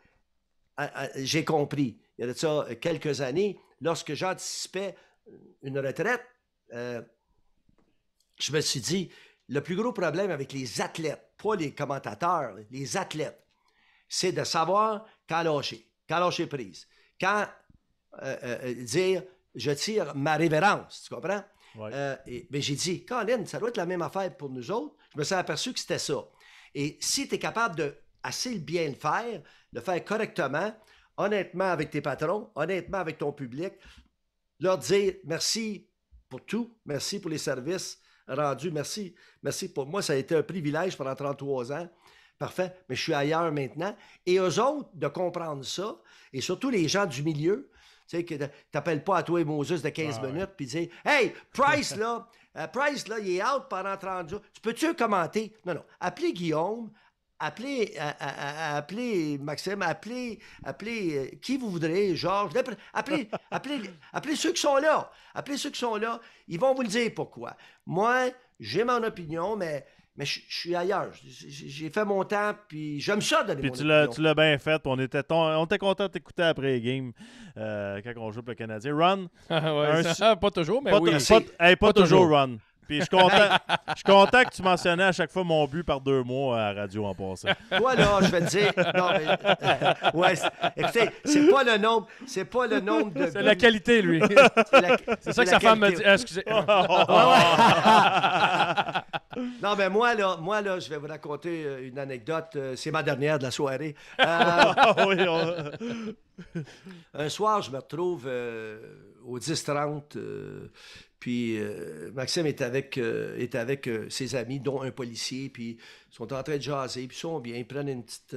j'ai compris, il y a de ça quelques années, lorsque j'anticipais une retraite, je me suis dit, le plus gros problème avec les athlètes, pas les commentateurs, les athlètes, c'est de savoir quand lâcher prise. Quand dire, je tire ma révérence, tu comprends? Ouais. Mais j'ai dit, Colin, ça doit être la même affaire pour nous autres. Je me suis aperçu que c'était ça. Et si tu es capable de assez bien le faire correctement, honnêtement avec tes patrons, honnêtement avec ton public, leur dire merci pour tout, merci pour les services rendus, merci pour moi, ça a été un privilège pendant 33 ans. Parfait, mais je suis ailleurs maintenant. Et eux autres, de comprendre ça, et surtout les gens du milieu, tu sais, que t'appelles pas à toi et Moses de 15 minutes, puis dire « Hey, Price, là, il est out pendant 30 jours. Tu peux-tu commenter? » Non. Appelez Guillaume, appelez Maxime, appelez qui vous voudrez, Georges. Appelez ceux qui sont là. Appelez ceux qui sont là. Ils vont vous le dire pourquoi. Moi, j'ai mon opinion, mais je suis ailleurs. J'ai fait mon temps, puis j'aime ça donner Puis mon tu opinion. l'as bien fait, puis on était content de t'écouter après les games quand on joue pour le Canadien. Ron, Pas toujours, mais oui. pas toujours. toujours, Ron. Puis je suis content que tu mentionnais à chaque fois mon but par 2 mois à la radio en passant. Toi, là, je vais te dire. Non, mais. Ouais, écoutez, c'est pas le nombre de. C'est la qualité, lui. C'est ça que sa femme me dit. Excusez. Non, mais moi, là, je vais vous raconter une anecdote. C'est ma dernière de la soirée. Un soir, je me retrouve au 10-30. Puis Maxime est avec ses amis, dont un policier, puis ils sont en train de jaser, puis ils sont bien, ils prennent une petite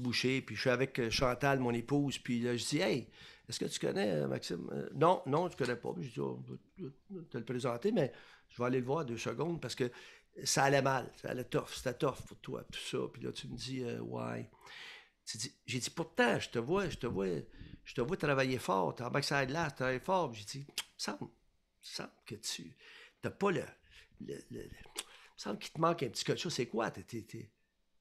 bouchée, puis je suis avec Chantal, mon épouse, puis là, je dis « Hey, est-ce que tu connais Maxime? » Non, je ne connais pas. Je dis oh, « Je vais te le présenter, mais je vais aller le voir 2 secondes, parce que ça allait mal, ça allait tough, c'était tough pour toi, tout ça. » Puis là, tu me dis « Ouais. » J'ai dit « Pourtant, je te vois travailler fort, tu embarques ça de là, tu travailles fort. » J'ai dit « Il me semble que tu n'as pas il me semble qu'il te manque un petit quelque chose. C'est quoi?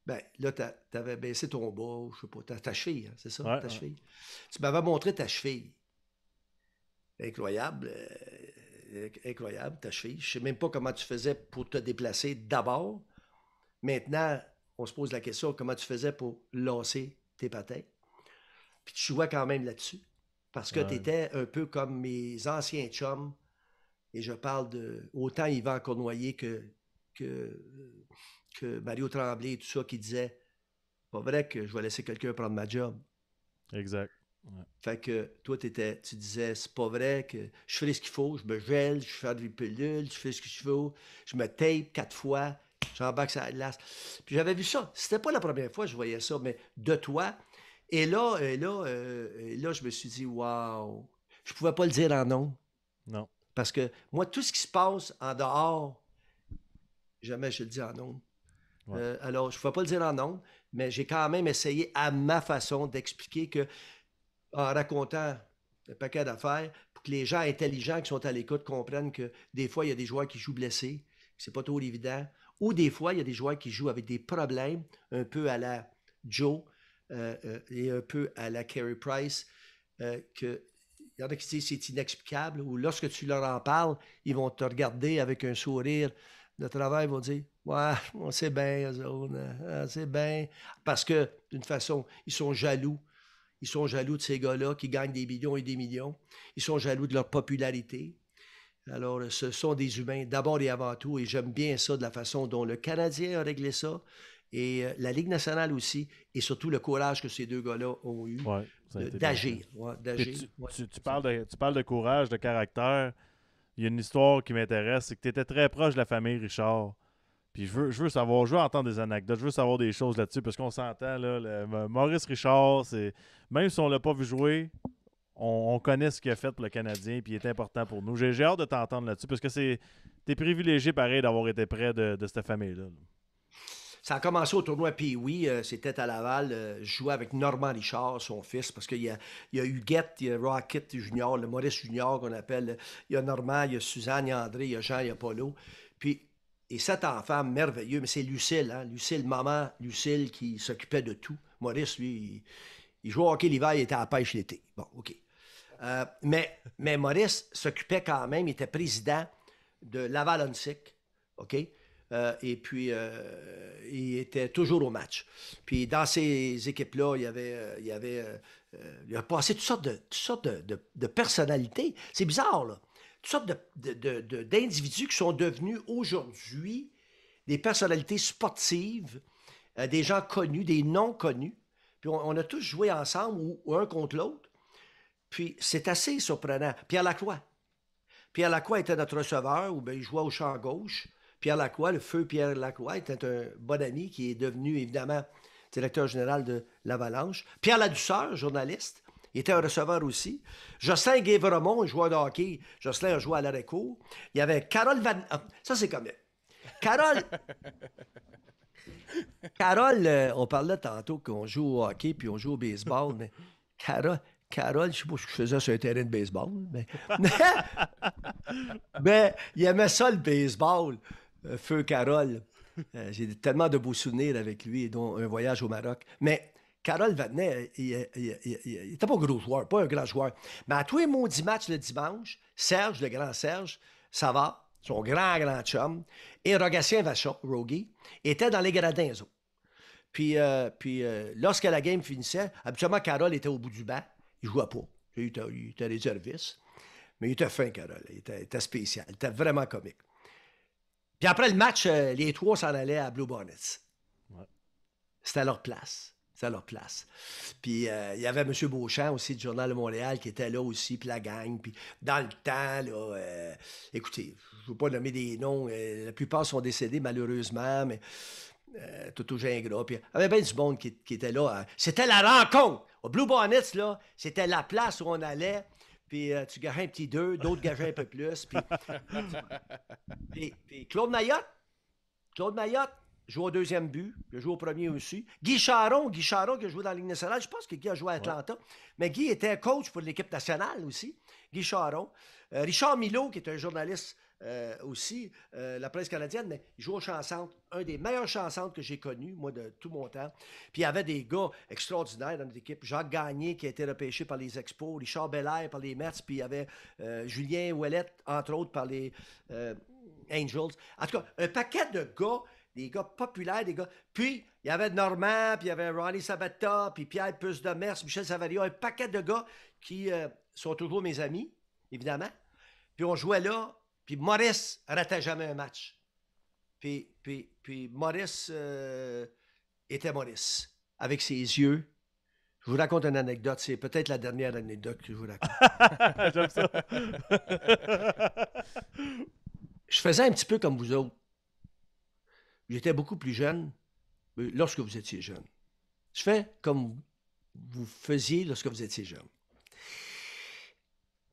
Ben, là, tu avais baissé ton bas, je sais pas, ta cheville, hein, c'est ça, ouais, ta cheville. Tu m'avais montré ta cheville. Incroyable, ta cheville. Je sais même pas comment tu faisais pour te déplacer d'abord. Maintenant, on se pose la question, comment tu faisais pour lasser tes patins? Puis tu jouais quand même là-dessus. Parce que tu étais un peu comme mes anciens chums. Et je parle de autant Yvan Cournoyer que Mario Tremblay et tout ça qui disait « Pas vrai que je vais laisser quelqu'un prendre ma job. » Exact. Ouais. Fait que toi, tu disais « C'est pas vrai que je fais ce qu'il faut, je me gèle, je fais des pilules, je fais ce qu'il faut, je me tape 4 fois, j'embarque ça à la glace. » Puis j'avais vu ça. C'était pas la première fois que je voyais ça, mais de toi. Et là, je me suis dit, wow, je pouvais pas le dire en nom. Non. Parce que moi, tout ce qui se passe en dehors, jamais je le dis en nom. Ouais. Alors, je ne pouvais pas le dire en nom, mais j'ai quand même essayé à ma façon d'expliquer que, en racontant un paquet d'affaires, pour que les gens intelligents qui sont à l'écoute comprennent que des fois, il y a des joueurs qui jouent blessés, c'est pas trop évident, ou des fois, il y a des joueurs qui jouent avec des problèmes, un peu à la Joe, et un peu à la Carey Price, que y en a qui disent que c'est inexplicable, ou lorsque tu leur en parles, ils vont te regarder avec un sourire de travers, ils vont dire « Ouais, on sait bien, eux autres, c'est bien. » Parce que, d'une façon, ils sont jaloux. Ils sont jaloux de ces gars-là qui gagnent des millions et des millions. Ils sont jaloux de leur popularité. Alors, ce sont des humains d'abord et avant tout, et j'aime bien ça de la façon dont le Canadien a réglé ça, et la Ligue nationale aussi, et surtout le courage que ces deux gars-là ont eu Ouais, ça a été d'agir. parfait. Ouais, d'agir. Puis Ouais. tu parles de courage, de caractère. Il y a une histoire qui m'intéresse, c'est que tu étais très proche de la famille Richard. Puis je veux savoir, je veux entendre des anecdotes, je veux savoir des choses là-dessus, parce qu'on s'entend, là, Maurice Richard, même si on l'a pas vu jouer, on connaît ce qu'il a fait pour le Canadien, puis il est important pour nous. J'ai hâte de t'entendre là-dessus, parce que t'es privilégié, pareil, d'avoir été près de cette famille-là. Ça a commencé au tournoi Pee-Wee, c'était à Laval. Je jouais avec Normand Richard, son fils, parce qu'il y a Huguette, il y a Rocket Junior, le Maurice Junior qu'on appelle. Il y a Normand, il y a Suzanne, il y a André, il y a Jean, il y a Paulo. Puis, et cet enfant merveilleux, mais c'est Lucille, hein? Lucille, maman, Lucille qui s'occupait de tout. Maurice, lui, il jouait au hockey l'hiver, il était à la pêche l'été. Bon, OK. Mais Maurice s'occupait quand même, il était président de Laval-Onsic, OK? Et puis, il était toujours au match. Puis, dans ces équipes-là, il a passé toutes sortes de personnalités. C'est bizarre, là. Toutes sortes d'individus qui sont devenus aujourd'hui des personnalités sportives, des gens connus, des non connus. Puis, on a tous joué ensemble ou un contre l'autre. Puis, c'est assez surprenant. Pierre Lacroix. Pierre Lacroix était notre receveur, ou bien il jouait au champ gauche. Pierre Lacroix, le feu Pierre Lacroix, était un bon ami qui est devenu, évidemment, directeur général de l'Avalanche. Pierre Ladouceur, journaliste, il était un receveur aussi. Jocelyn Guévremont, un joueur de hockey. Jocelyn a joué à l'Areco. Il y avait Carole Van... Ah, ça, c'est comme... Carole... Carole, on parlait tantôt qu'on joue au hockey puis on joue au baseball, mais Carole, je sais pas ce que je faisais sur un terrain de baseball, mais il aimait ça, le baseball, Feu Carole. J'ai tellement de beaux souvenirs avec lui, dont un voyage au Maroc. Mais Carole Vadnet, il était pas un gros joueur, pas un grand joueur. Mais à tous les maudits matchs le dimanche, Serge, le grand Serge, ça va, son grand chum, et Rogatien Vachon, Rogie, était dans les gradins. Eux. Puis lorsque la game finissait, habituellement, Carole était au bout du banc. Il jouait pas. Il était réserviste. Mais il était fin, Carole. Il était spécial. Il était vraiment comique. Puis après le match, les trois s'en allaient à Blue Bonnets. Ouais. C'était à leur place. Puis il y avait M. Beauchamp aussi du Journal de Montréal qui était là aussi, puis la gang. Puis dans le temps, là, écoutez, je ne veux pas nommer des noms. La plupart sont décédés malheureusement, mais Toto Gingras. Puis il y avait bien du monde qui était là. C'était la rencontre. Au Blue Bonnets, là, c'était la place où on allait. Puis tu gageais un petit 2, d'autres gageaient un peu plus. Puis Claude Mayotte joue au deuxième but. Il a joué au premier aussi. Guy Charon qui a joué dans la Ligue nationale. Je pense que Guy a joué à Atlanta. Ouais. Mais Guy était coach pour l'équipe nationale aussi. Guy Charon. Richard Milot, qui est un journaliste aussi, la presse canadienne, mais il joue au Champ-Centre, un des meilleurs Champ-Centre que j'ai connu, moi, de tout mon temps. Puis il y avait des gars extraordinaires dans notre équipe. Jacques Gagné, qui a été repêché par les Expos, Richard Belair par les Mets, puis il y avait Julien Ouellette, entre autres, par les Angels. En tout cas, un paquet de gars, des gars populaires, des gars... Puis, il y avait Normand, puis il y avait Ronnie Sabata, puis Pierre Puce-Demers, Michel Savaria, un paquet de gars qui sont toujours mes amis, évidemment. Puis on jouait là, puis Maurice ratait jamais un match. Puis Maurice était Maurice, avec ses yeux. Je vous raconte une anecdote. C'est peut-être la dernière anecdote que je vous raconte. J'aime ça. Je faisais un petit peu comme vous autres. J'étais beaucoup plus jeune lorsque vous étiez jeune. Je fais comme vous faisiez lorsque vous étiez jeune.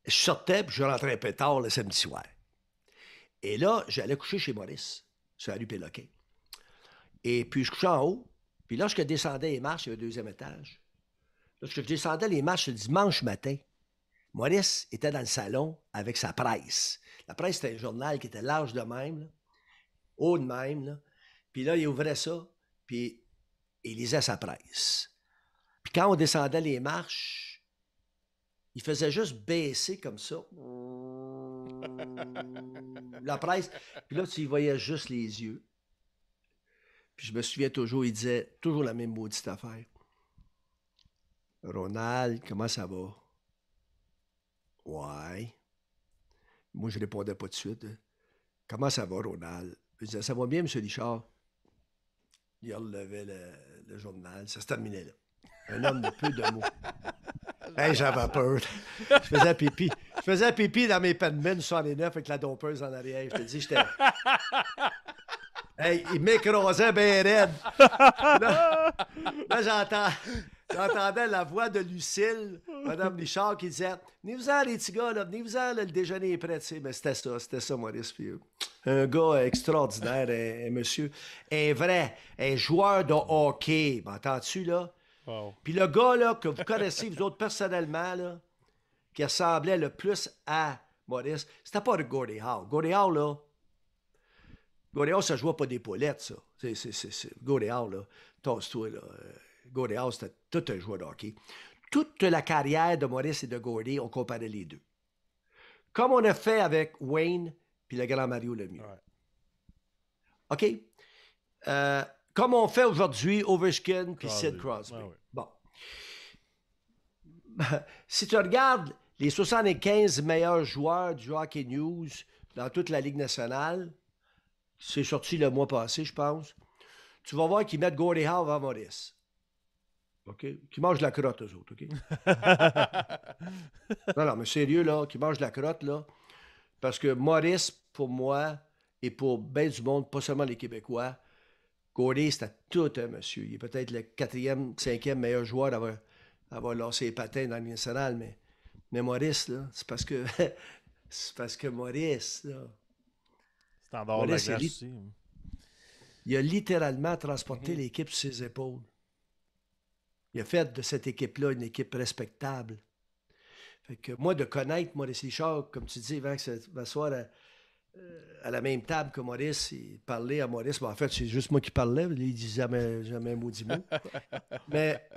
Je sortais, puis je rentrais un peu tard le samedi soir. Et là, j'allais coucher chez Maurice, sur la rue Péloquin. Et puis, je couchais en haut. Puis lorsque je descendais les marches, il y avait un deuxième étage. Lorsque je descendais les marches le dimanche matin, Maurice était dans le salon avec sa presse. La presse, c'était un journal qui était large de même, là, haut de même. Là. Puis là, il ouvrait ça, puis il lisait sa presse. Puis quand on descendait les marches, il faisait juste baisser comme ça. La presse. Puis là, tu y voyais juste les yeux. Puis je me souviens toujours, il disait toujours la même maudite affaire. Ronald, comment ça va? Ouais. Moi, je répondais pas de suite. Comment ça va, Ronald? Je disais, ça va bien, M. Richard? Il relevait le journal. Ça se terminait là. Un homme de peu de mots. Hey, j'avais peur. Je faisais pipi dans mes Penman 69 avec la dompeuse en arrière. Je te dis, j'étais... Hey, il m'écrasait bien raide. Là, j'entendais la voix de Lucille, Mme Richard, qui disait « Venez-vous-en, les petits gars, là, venez-vous-en, le déjeuner est prêt. » Mais c'était ça, Maurice. Puis, un gars extraordinaire, un monsieur, un joueur de hockey. M'entends-tu, là? Wow. Puis le gars, là, que vous connaissez, vous autres, personnellement, là, qui ressemblait le plus à Maurice, c'était pas le Gordie Howe. Gordie Howe, là, ça jouait pas des poulettes, ça. C'est Gordie Howe, là. Tasse-toi, là. Gordie Howe, c'était tout un joueur de hockey. Toute la carrière de Maurice et de Gordie, on comparait les deux. Comme on a fait avec Wayne puis le grand Mario Lemieux. Ouais. OK? Comme on fait aujourd'hui Ovechkin puis Sid Crosby. Ouais, ouais. Bon. Si tu regardes les 75 meilleurs joueurs du Hockey News dans toute la Ligue nationale, c'est sorti le mois passé, je pense, tu vas voir qu'ils mettent Gordie Howe avant Maurice. OK? Qui mangent de la crotte, eux autres, OK? Non, mais sérieux, là, qui mangent de la crotte, là. Parce que Maurice, pour moi, et pour bien du monde, pas seulement les Québécois, Gordie, c'était tout un monsieur. Il est peut-être le 4e, 5e meilleur joueur d'avoir lancé les patins dans le national, mais Maurice, là, c'est parce que Maurice, là... C'est en dehors de la Maurice, glace aussi. il a littéralement transporté l'équipe sur ses épaules. Il a fait de cette équipe-là une équipe respectable. Fait que moi, de connaître Maurice Richard, comme tu dis, avant que ça m'asseoir à la même table que Maurice et parler à Maurice, en fait, c'est juste moi qui parlais, lui, il disait jamais un maudit mot. mais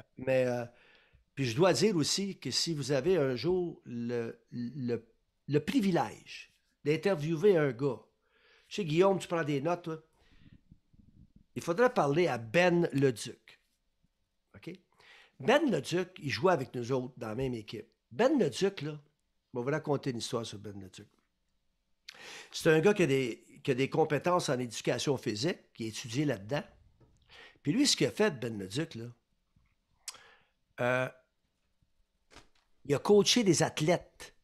puis je dois dire aussi que si vous avez un jour le privilège d'interviewer un gars, je sais, Guillaume, tu prends des notes, toi, il faudrait parler à Ben Leduc. OK? Ben Leduc, il jouait avec nous autres dans la même équipe. Ben Leduc, là, je vais vous raconter une histoire sur Ben Leduc. C'est un gars qui a des compétences en éducation physique, qui a étudié là-dedans. Puis lui, ce qu'il a fait, Ben Leduc, là, il a coaché des athlètes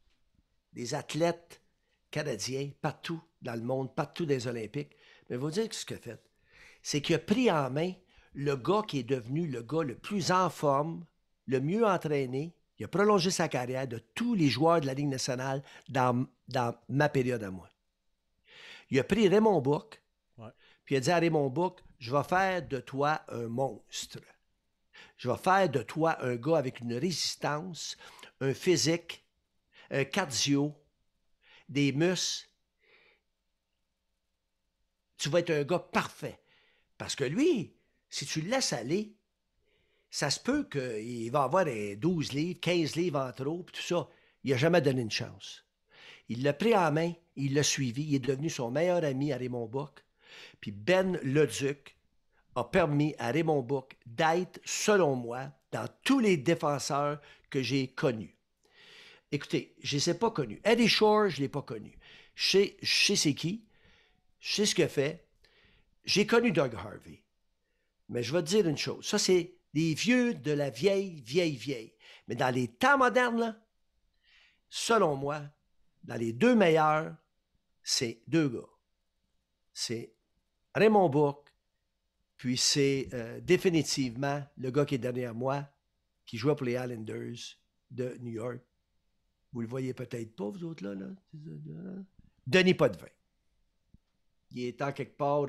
canadiens, partout dans le monde, partout dans les Olympiques. Mais vous dire ce qu'il a fait, c'est qu'il a pris en main le gars qui est devenu le gars le plus en forme, le mieux entraîné. Il a prolongé sa carrière de tous les joueurs de la Ligue nationale dans ma période à moi. Il a pris Raymond Bourque, puis il a dit à Raymond Bourque, je vais faire de toi un monstre. Je vais faire de toi un gars avec une résistance, un physique, un cardio, des muscles. Tu vas être un gars parfait. Parce que lui, si tu le laisses aller, ça se peut qu'il va avoir 12 livres, 15 livres en trop, puis tout ça. Il n'a jamais donné une chance. Il l'a pris en main, il l'a suivi, il est devenu son meilleur ami à Raymond Bourque. Puis Ben Leduc a permis à Raymond Bourque d'être, selon moi, dans tous les défenseurs que j'ai connus. Écoutez, je ne les ai pas connus. Eddie Shore, je ne l'ai pas connu. Je sais c'est qui, je sais ce qu'il a fait. J'ai connu Doug Harvey. Mais je vais te dire une chose, ça c'est des vieux de la vieille. Mais dans les temps modernes, là, selon moi, dans les deux meilleurs, c'est deux gars. C'est Raymond Bourque, puis c'est définitivement le gars qui est derrière moi, qui jouait pour les Islanders de New York. Vous le voyez peut-être pas, vous autres, là. Denis Potvin. Il est en quelque part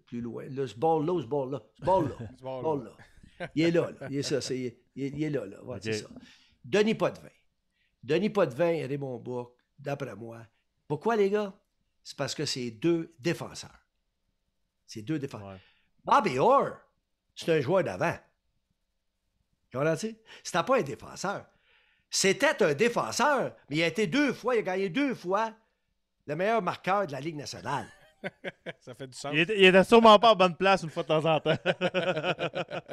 plus loin. Là, ce ball-là. Il est là. Il est ça. Il est là. Ouais, okay. C'est ça. Denis Potvin. Denis Potvin et Raymond Bourque, d'après moi. Pourquoi, les gars? C'est parce que c'est deux défenseurs. Ouais. Bobby Orr, c'est un joueur d'avant. Comprends-tu? C'était pas un défenseur. C'était un défenseur, mais il a été 2 fois, il a gagné 2 fois le meilleur marqueur de la Ligue nationale. Ça fait du sens. Il était sûrement pas à bonne place une fois de temps en temps.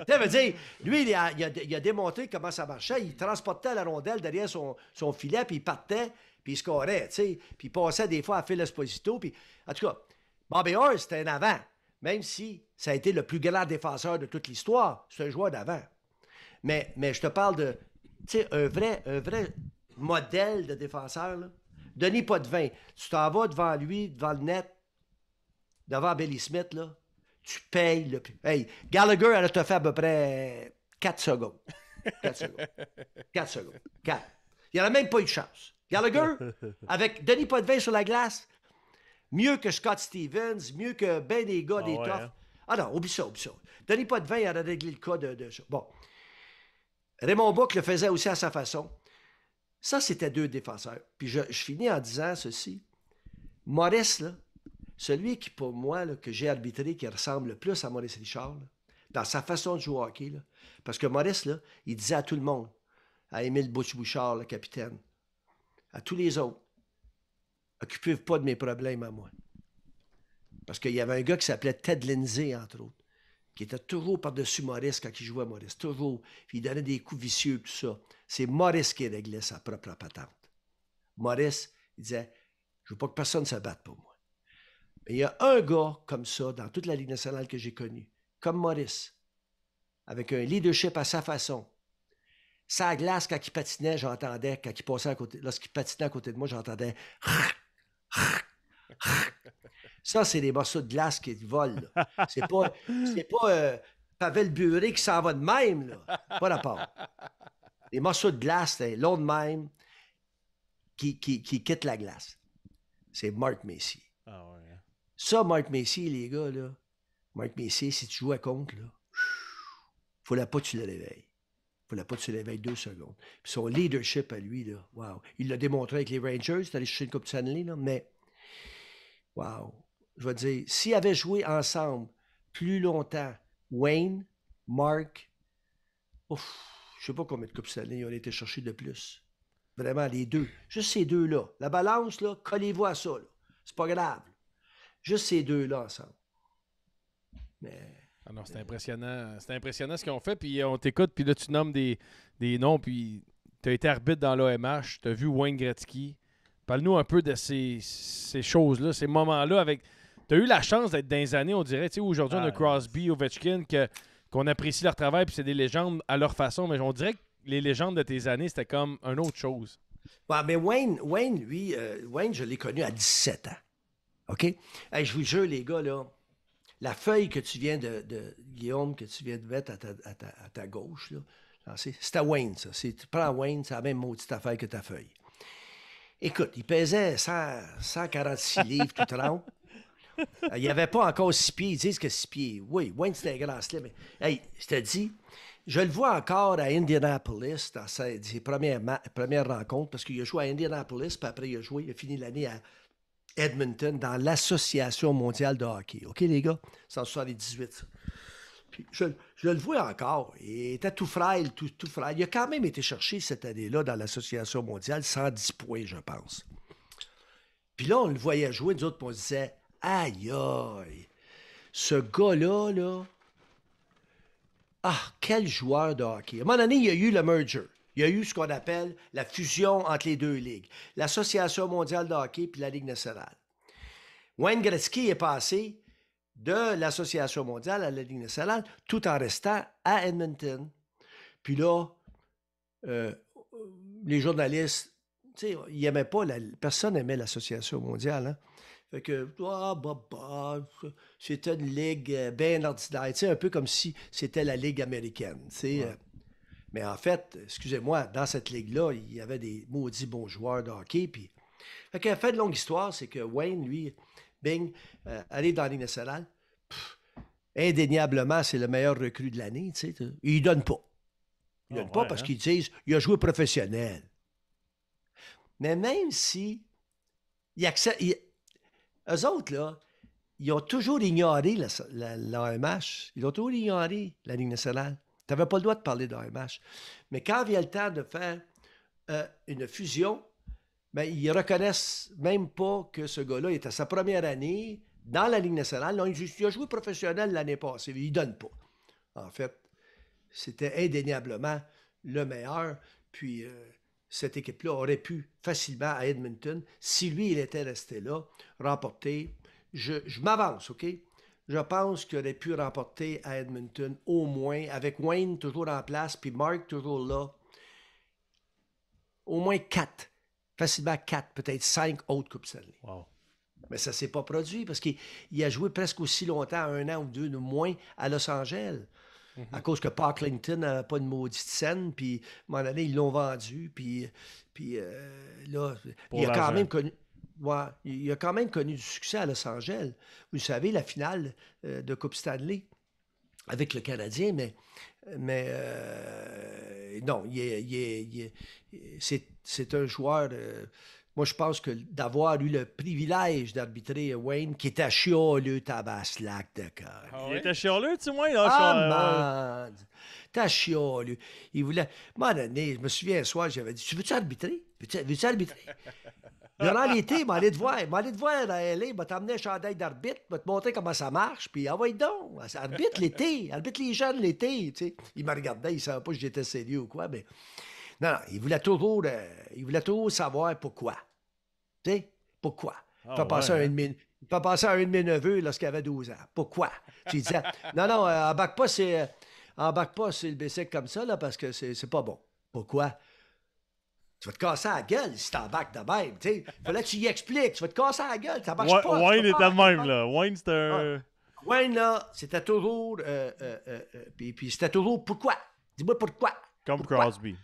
Ça veut dire, lui, il a démontré comment ça marchait. Il transportait la rondelle derrière son filet, puis il partait, puis il scorait, tu sais. Puis il passait des fois à Phil Esposito. Puis, en tout cas, Bobby Orr, c'était un avant. Même si ça a été le plus grand défenseur de toute l'histoire, c'est un joueur d'avant. Mais je te parle de, tu sais, un vrai modèle de défenseur, là. Denis Potvin, tu t'en vas devant lui, devant le net, devant Billy Smith, là, tu payes le prix. Hey, Gallagher, elle te fait à peu près 4 secondes. 4 secondes. 4 secondes. 4. Il n'en a même pas eu de chance. Gallagher, avec Denis Potvin sur la glace, mieux que Scott Stevens, mieux que ben des gars, des ouais, toughs. hein? Ah non, oublie ça. Denis Potvin, il a réglé le cas de ça. Bon. Raymond Bourque le faisait aussi à sa façon. Ça, c'était 2 défenseurs. Puis je finis en disant ceci. Maurice, là, celui qui, pour moi, là, que j'ai arbitré, qui ressemble le plus à Maurice Richard, là, dans sa façon de jouer au hockey, là, parce que Maurice, là, il disait à tout le monde, à Émile Bouchard, le capitaine, à tous les autres, occupez-vous pas de mes problèmes à moi. Parce qu'il y avait un gars qui s'appelait Ted Lindsay, entre autres, qui était toujours par-dessus Maurice quand il jouait à Maurice, toujours. Puis il donnait des coups vicieux, tout ça. C'est Maurice qui réglait sa propre patente. Maurice, il disait, je veux pas que personne se batte pour moi. Mais il y a un gars comme ça dans toute la Ligue nationale que j'ai connu, comme Maurice, avec un leadership à sa façon. Sa glace, quand il patinait, j'entendais, quand il passait à côté, lorsqu'il patinait à côté de moi, j'entendais. Ça, c'est des morceaux de glace qui volent. Là. C'est pas Pavel Bure qui s'en va de même. Là. Pas rapport. Les morceaux de glace, c'est long de même qui quitte la glace. C'est Mark Messier. Ah ouais. Ça, Mark Messier, les gars, là. Mark Messier, si tu joues à contre, là, faut pas que tu le réveilles. Faut pas que tu le réveilles 2 secondes. Puis son leadership à lui, là, wow. Il l'a démontré avec les Rangers, il est allé chercher une Coupe Stanley, là, mais wow. Je vais te dire, s'ils avaient joué ensemble plus longtemps, Wayne, Mark, je sais pas combien de Coupes Stanley ils ont été chercher de plus. Vraiment, les 2. Juste ces 2-là. La balance, là, collez-vous à ça. Là. C'est pas grave. Juste ces 2-là ensemble. Mais... Ah non, c'est impressionnant. C'est impressionnant ce qu'ils ont fait. Puis on t'écoute, puis là, tu nommes des noms. Puis tu as été arbitre dans l'OMH. Tu as vu Wayne Gretzky. Parle-nous un peu de ces choses-là, ces moments-là. Tu as eu la chance d'être dans les années, on dirait. Tu sais, aujourd'hui, on a Crosby, Ovechkin, qu'on apprécie leur travail, puis c'est des légendes à leur façon. Mais on dirait que les légendes de tes années, c'était comme une autre chose. Ouais, mais Wayne, lui, Wayne, je l'ai connu à 17 ans. OK? Hey, je vous jure, les gars, là, la feuille que tu viens de Guillaume, que tu viens de mettre à ta gauche, là, c'est à Wayne, ça. Tu prends Wayne, c'est la même maudite affaire que ta feuille. Écoute, il pesait 146 livres tout rond. Il n'y avait pas encore 6 pieds. Ils disent que 6 pieds. Oui, Wayne, c'était un grand slim. Mais, hey, je te dis, je le vois encore à Indianapolis dans ses premières rencontres, parce qu'il a joué à Indianapolis, puis après, il a fini l'année à Edmonton dans l'Association mondiale de hockey. OK, les gars? C'est en 78, ça. Puis je le vois encore. Il était tout frêle, tout frêle. Il a quand même été cherché cette année-là dans l'Association mondiale 110 points, je pense. Puis là, on le voyait jouer, nous autres, puis on se disait, aïe, aïe, ce gars-là, là, ah, quel joueur de hockey. À un moment donné, il y a eu le merger. Il y a eu ce qu'on appelle la fusion entre les 2 ligues. L'Association mondiale de hockey puis la Ligue nationale. Wayne Gretzky est passé de l'Association mondiale à la Ligue nationale tout en restant à Edmonton. Puis là, les journalistes, tu sais, ils n'aimaient pas, personne n'aimait l'Association mondiale, hein? Fait que, c'était une ligue bien ordinaire. Tu sais, un peu comme si c'était la Ligue américaine, tu sais. Ouais. Mais en fait, excusez-moi, dans cette ligue-là, il y avait des maudits bons joueurs de hockey. Puis... Fait que, fait de longue histoire, c'est que Wayne, lui, bing, arrive dans la Ligue nationale. Indéniablement, c'est le meilleur recrue de l'année, tu sais. Il donne pas. Il donne pas parce qu'ils disent il a joué professionnel. Mais même si il accepte... Eux autres, là, ils ont toujours ignoré l'AMH. Ils ont toujours ignoré la Ligue nationale. Tu n'avais pas le droit de parler d'AMH. Mais quand vient le temps de faire une fusion, mais ils ne reconnaissent même pas que ce gars-là est à sa première année dans la Ligue nationale. Non, il a joué professionnel l'année passée. Il ne donne pas. En fait, c'était indéniablement le meilleur. Puis cette équipe-là aurait pu facilement à Edmonton, si lui, il était resté là, remporter. Je m'avance, OK? Je pense qu'il aurait pu remporter à Edmonton au moins, avec Wayne toujours en place, puis Mark toujours là, au moins 4. Facilement 4, peut-être 5 autres Coupes Stanley. Wow. Mais ça ne s'est pas produit parce qu'il a joué presque aussi longtemps, 1 an ou 2 de moins à Los Angeles. À cause que Parklington n'avait pas de maudite scène, puis à un moment donné, ils l'ont vendu, puis là, il a quand même connu... Ouais, il a quand même connu du succès à Los Angeles. Vous savez, la finale de Coupe Stanley avec le Canadien, mais non, c'est un joueur... moi, je pense que d'avoir eu le privilège d'arbitrer Wayne, qui était chialeux, tabaslac de cœur. Ah ouais? Il était chialeux, tu sais, moi. Man! T'as chialeux. Il voulait... À un moment donné, je me souviens un soir, j'avais dit, tu veux-tu arbitrer? Veux-tu arbitrer? Durant l'été, m'allais te voir à LA, m'a t'emmené un chandail d'arbitre, m'a te montrer comment ça marche, puis envoie donc, arbitre l'été, arbitre les jeunes l'été, tu sais. Il me regardait, il savait pas que j'étais sérieux ou quoi, mais... Non, il voulait toujours savoir pourquoi. Tu sais, pourquoi? Il peut passer à un de mes neveux lorsqu'il avait 12 ans. Pourquoi? Je lui disais, non, embarque pas, c'est le bicycle comme ça, là, parce que c'est pas bon. Pourquoi? Tu vas te casser la gueule si t'embarques de même, tu sais. Fallait que tu y expliques. Tu vas te casser la gueule, ça marche pas. Wayne était le même, là. Wayne, c'était un... Wayne, là, c'était toujours... puis c'était toujours pourquoi? Dis-moi pourquoi. Comme Crosby.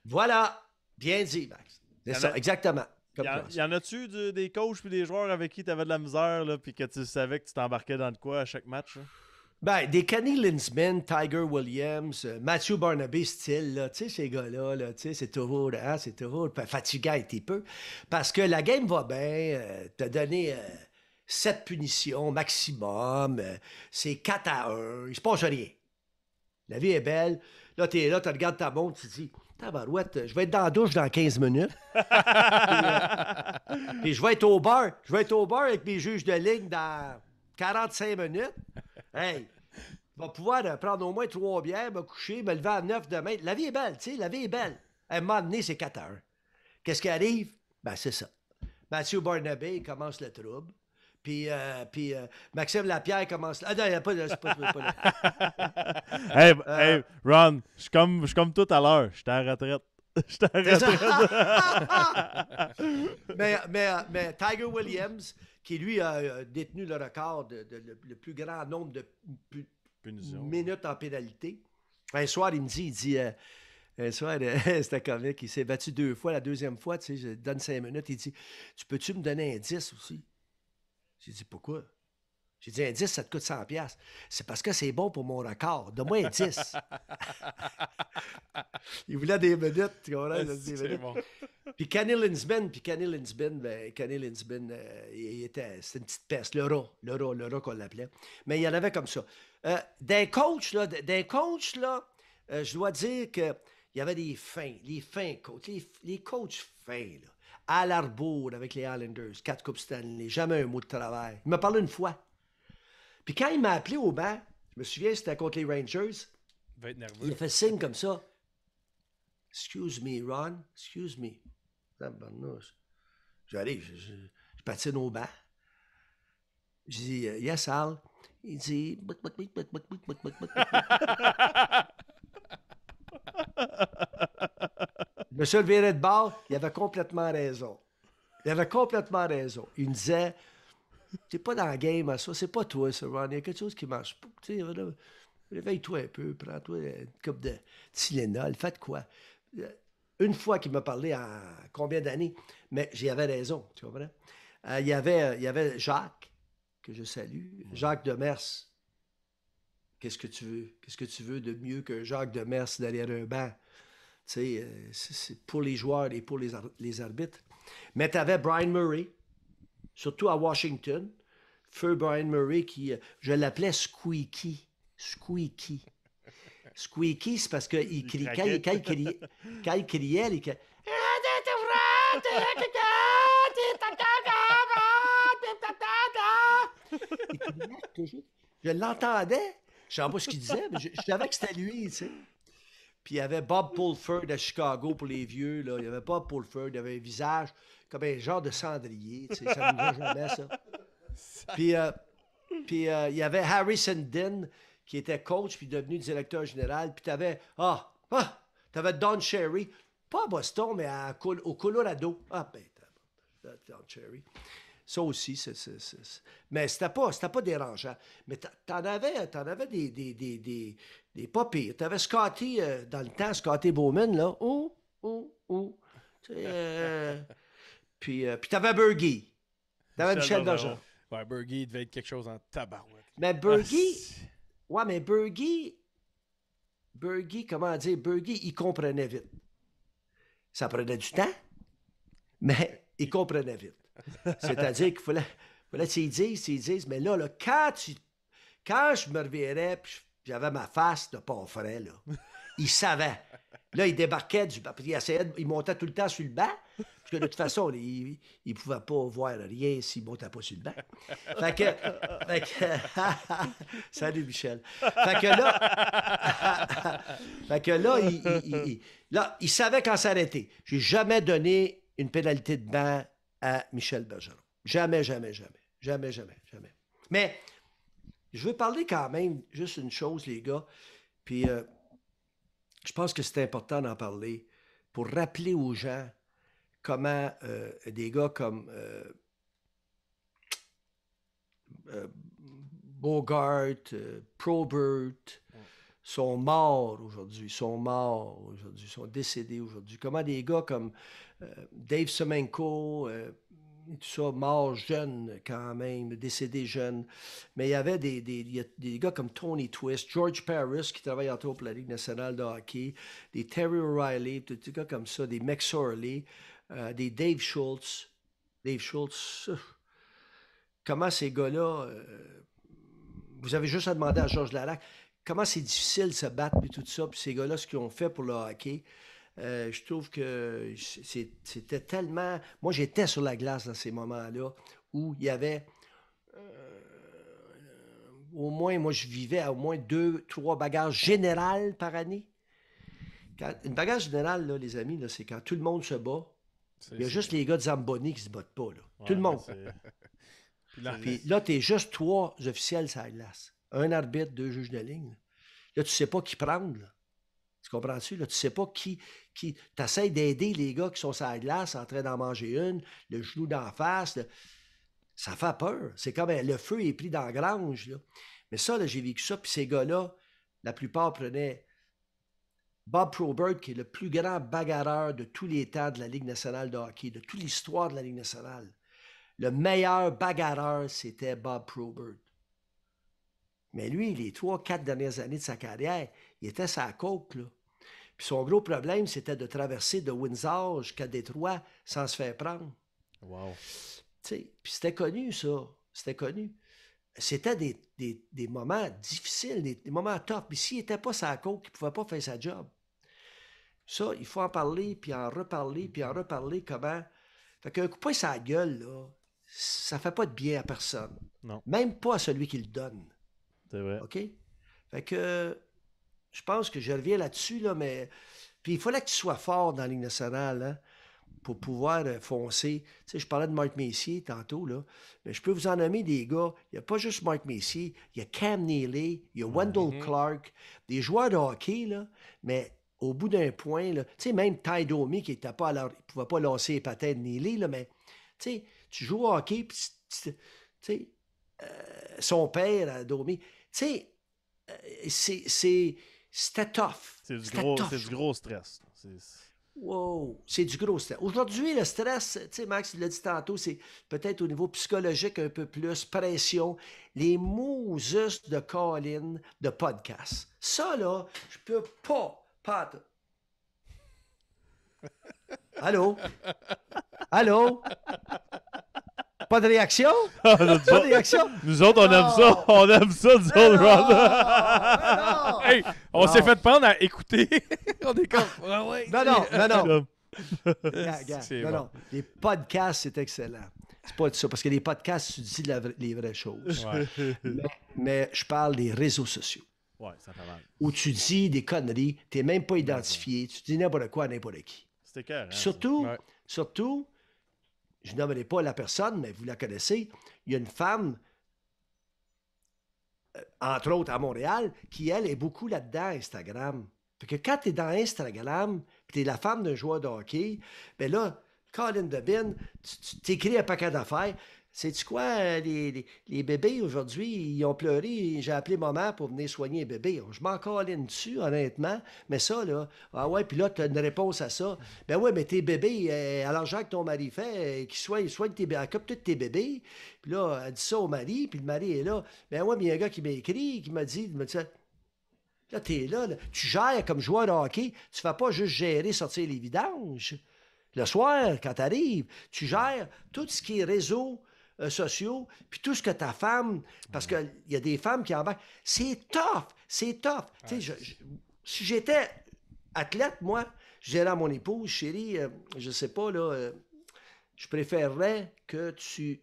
Voilà. Bien dit, Max. C'est ça, exactement. Y en a-tu des coachs puis des joueurs avec qui tu avais de la misère, là, puis que tu savais que tu t'embarquais dans de quoi à chaque match? Là? Ben, des Kenny Linsman, Tiger Williams, Matthew Barnaby style, là, tu sais, ces gars-là, là, tu sais, c'est toujours fatigant un petit peu. Parce que la game va bien, t'as donné 7 punitions maximum, c'est 4-1, il se passe rien. La vie est belle. Là, t'es là, tu regardes ta montre, tu te dis, tabarouette, je vais être dans la douche dans 15 minutes. Puis je vais être au bar. Je vais être au bar avec mes juges de ligne dans 45 minutes. Hey, je vais pouvoir prendre au moins 3 bières, me coucher, me lever à 9 demain. La vie est belle, tu sais, la vie est belle. À un moment donné, c'est 4 heures. Qu'est-ce qui arrive? Ben, c'est ça. Matthew Barnaby commence le trouble. Puis Maxime Lapierre commence... Ah non, il n'y a pas de... Hey, Ron, je suis comme tout à l'heure. J'étais à la retraite. mais Tiger Williams, qui lui a détenu le record le plus grand nombre de minutes en pénalité. Un soir, il me dit... un soir, c'était comique. Il s'est battu 2 fois. La deuxième fois, tu sais, je donne 5 minutes. Il dit, tu peux-tu me donner un 10 aussi? J'ai dit, pourquoi? J'ai dit, un 10, ça te coûte 100$. C'est parce que c'est bon pour mon record. Donne-moi un 10. Il voulait des minutes, tu comprends? C'est bon. Puis Kenny Linsman, c'était une petite peste. Le rat qu'on l'appelait. Mais il y en avait comme ça. D'un coach, là, je dois dire qu'il y avait les fins coachs, les coachs fins, là. Al Harbour avec les Islanders, 4 Coupes Stanley, jamais un mot de travail. Il m'a parlé une fois. Puis quand il m'a appelé au banc, je me souviens, c'était contre les Rangers. Il va être nerveux. Il a fait signe comme ça. Excuse me, Ron. Excuse me. J'arrive, je patine au banc. Je dis, yes, Al. Il dit, Je me suis levé de bord, il avait complètement raison. Il me disait, t'es pas dans le game à ça, c'est pas toi, ça, Ron. Il y a quelque chose qui marche pas. Tu sais, réveille-toi un peu, prends-toi une coupe de Tylenol, fais de quoi? Une fois qu'il m'a parlé en combien d'années, mais j'avais raison, tu comprends? Il y avait Jacques, que je salue, Jacques Demers. Qu'est-ce que tu veux de mieux que Jacques Demers derrière un banc? Tu sais, c'est pour les joueurs et pour les arbitres. Mais tu avais Brian Murray, surtout à Washington. Feu Brian Murray qui, je l'appelais Squeaky. Squeaky, c'est parce qu'il crie, craquait. quand il criait, il criait. Il criait toujours. Je l'entendais. Je ne savais pas ce qu'il disait, mais je savais que c'était lui, tu sais. Puis il y avait Bob Pulford à Chicago pour les vieux. Là. Il y avait Bob Pulford, il avait un visage comme un genre de cendrier. Tu sais, ça ne bougeait jamais, ça. Puis il y avait Harrison Dean qui était coach puis devenu directeur général. Puis tu avais t'avais Don Cherry, pas à Boston, mais au Colorado. Ah, ben, Don Cherry. Ça aussi, mais c'était pas dérangeant. Mais t'en avais des pas pires. T'avais Scotty, dans le temps, Scotty Bowman, là. Puis t'avais Bergie. T'avais Michel Bergeron. Ouais, Bergie, il devait être quelque chose en tabarouette. Mais Bergie, comment dire, Bergie, il comprenait vite. Ça prenait du temps, mais il comprenait vite. C'est-à-dire qu'il fallait que tu y dises, mais là, quand je me reverrais, puis j'avais ma face de pas frais, là, il savait. Là, il débarquait il montait tout le temps sur le banc, parce que de toute façon, il ne pouvait pas voir rien s'il ne montait pas sur le banc. Fait que salut, Michel. Fait que là, il savait quand s'arrêter. J'ai jamais donné une pénalité de banc à Michel Bergeron. Jamais. Mais je veux parler quand même juste une chose, les gars, puis je pense que c'est important d'en parler pour rappeler aux gens comment des gars comme Bogart, Probert sont morts aujourd'hui, sont décédés aujourd'hui. Comment des gars comme Dave Semenko, tout ça, mort jeune quand même, décédé jeune. Mais il y avait des gars comme Tony Twist, George Paris qui travaille entre autres pour la Ligue nationale de hockey, des Terry O'Reilly, des gars comme ça, des McSorley, des Dave Schultz. Comment ces gars-là... vous avez juste à demander à Georges Larac comment c'est difficile de se battre et tout ça, puis ces gars-là, ce qu'ils ont fait pour le hockey. Je trouve que c'était tellement... Moi, j'étais sur la glace dans ces moments-là où il y avait... au moins, moi, je vivais à au moins 2-3 bagarres générales par année. Une bagarre générale, là, les amis, là, c'est quand tout le monde se bat. Il y a juste les gars de Zamboni qui se battent pas. Là. Ouais, tout le monde. Puis là, t'es juste 3 officiels sur la glace. Un arbitre, 2 juges de ligne. Là, tu sais pas qui prendre, là. Tu comprends-tu? Là, tu sais pas qui t'essayes d'aider les gars qui sont sur la glace en train d'en manger une, le genou d'en face. Là. Ça fait peur. C'est comme le feu est pris dans la grange. Là. Mais ça, là, j'ai vécu ça. Puis ces gars-là, la plupart prenaient Bob Probert, qui est le plus grand bagarreur de tous les temps de la Ligue nationale de hockey, de toute l'histoire de la Ligue nationale. Le meilleur bagarreur, c'était Bob Probert. Mais lui, les 3-4 dernières années de sa carrière, il était sa coke, là. Puis son gros problème, c'était de traverser de Windsor jusqu'à Détroit sans se faire prendre. Wow. Puis c'était connu, ça. C'était connu. C'était des moments difficiles, des moments tough. Puis s'il n'était pas sa coke, il ne pouvait pas faire sa job. Ça, il faut en parler, puis en reparler, comment... Fait qu'un coup de poing sur la gueule, là, ça fait pas de bien à personne. Non. Même pas à celui qui le donne. C'est vrai. OK? Fait que je pense que je reviens là-dessus, là, mais... Puis il fallait que tu sois fort dans la Ligue nationale, hein, pour pouvoir foncer. Tu sais, je parlais de Mark Messier tantôt, là, mais je peux vous en nommer des gars. Il n'y a pas juste Mark Messier, il y a Cam Neely, il y a Wendell Clark, des joueurs de hockey, là, mais au bout d'un point, là, tu sais, même Ty Domi, qui était pas il ne pouvait pas lancer les patins de Neely, là, mais tu sais, tu joues au hockey, puis tu sais, son père, Domi, tu sais, c'était tough. C'est du gros stress. Wow, c'est du gros stress. Aujourd'hui, le stress, tu sais, Max, il l'a dit tantôt, c'est peut-être au niveau psychologique un peu plus, pression, les Moses de Colin de podcast. Ça, là, je peux pas. Allô? Pas de réaction? nous, Pas de autres, réaction? nous autres, on aime ça. On aime ça, nous Mais autres, non! Ron. Mais non! Hey, on Non. s'est fait prendre à écouter. On est comme. Ah ouais. Non. Comme- Regarde, C'est non, bon. non. Les podcasts, c'est excellent. C'est pas de ça. Parce que les podcasts, tu dis les vraies choses. Ouais. Mais je parle des réseaux sociaux. Ouais, ça fait mal. Où tu dis des conneries, tu n'es même pas identifié, tu dis n'importe quoi à n'importe qui. C'était carré. Surtout, Ouais. surtout, je nommerai pas la personne, mais vous la connaissez, il y a une femme, entre autres à Montréal, qui, elle, est beaucoup là-dedans, Instagram. Fait que quand tu es dans Instagram, puis tu es la femme d'un joueur de hockey, ben là, Colin Debin, tu t'écris un paquet d'affaires. Sais-tu quoi, les bébés aujourd'hui, ils ont pleuré, j'ai appelé maman pour venir soigner les bébés. Je m'en colline dessus, honnêtement. Mais ça, là, ah ouais, puis là, tu as une réponse à ça. Ben ouais, mais tes bébés, à l'argent que ton mari fait, qu'il soigne tes bébés, occupe tous tes bébés. Puis là, elle dit ça au mari, puis le mari est là. Ben ouais, mais il y a un gars qui m'a écrit, qui m'a dit, là, t'es là, tu gères comme joueur de hockey, tu fais pas juste gérer, sortir les vidanges. Le soir, quand tu arrives, tu gères tout ce qui est réseau sociaux, puis tout ce que ta femme, parce qu'il y a des femmes qui embarquent, c'est tough. Tu sais, si j'étais athlète, moi, je dirais à mon épouse, chérie, je sais pas, là, je préférerais que tu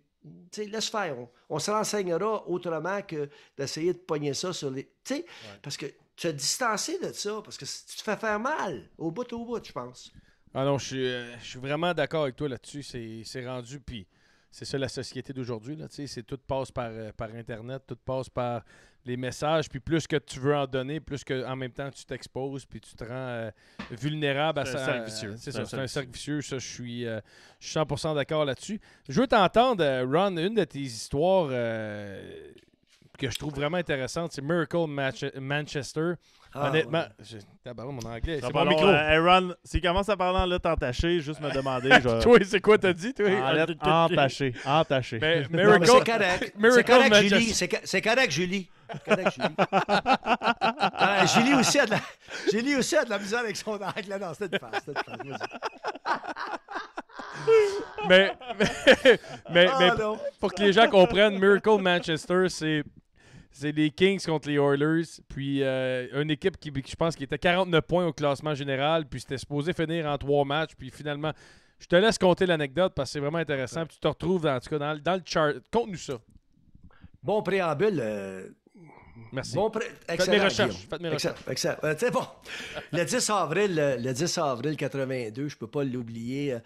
sais, laisse faire. On se renseignera autrement que d'essayer de pogner ça sur les... Tu sais, parce que tu as distancé de ça, parce que tu te fais faire mal, au bout, je pense. Ah non, je suis vraiment d'accord avec toi là-dessus. C'est rendu, puis c'est ça la société d'aujourd'hui. Là, tout passe par Internet, tout passe par les messages, puis plus que tu veux en donner, plus que en même temps tu t'exposes, puis tu te rends vulnérable à C'est un ça. cercle vicieux. C'est ça, c'est un cercle vicieux. Ça, je suis 100% d'accord là-dessus. Je veux t'entendre, Ron, une de tes histoires que je trouve vraiment intéressante, c'est Miracle Manchester. Honnêtement, tabarou, mon anglais, c'est mon micro. Aaron, s'il commence à parler en lettre entachée, juste me demander. Toi, c'est quoi t'as dit, toi? En lettre entachée. Entachée. Mais Non, mais Miracle, c'est correct. Miracle C'est correct, Manchester. Julie. C'est correct, Julie. C'est correct, Julie. Julie aussi a de la misère avec son anglais. Non, c'était une farce. Vas-y. mais non. pour que les gens comprennent, Miracle Manchester, c'est les Kings contre les Oilers. Puis une équipe qui, je pense, qui était 49 points au classement général. Puis c'était supposé finir en 3 matchs. Puis finalement, je te laisse compter l'anecdote parce que c'est vraiment intéressant. Puis tu te retrouves, en tout cas, dans le chart. Conte-nous ça. Bon préambule. Merci. Faites mes recherches. Excellent. C'est bon. Le 10 avril 82, je ne peux pas l'oublier.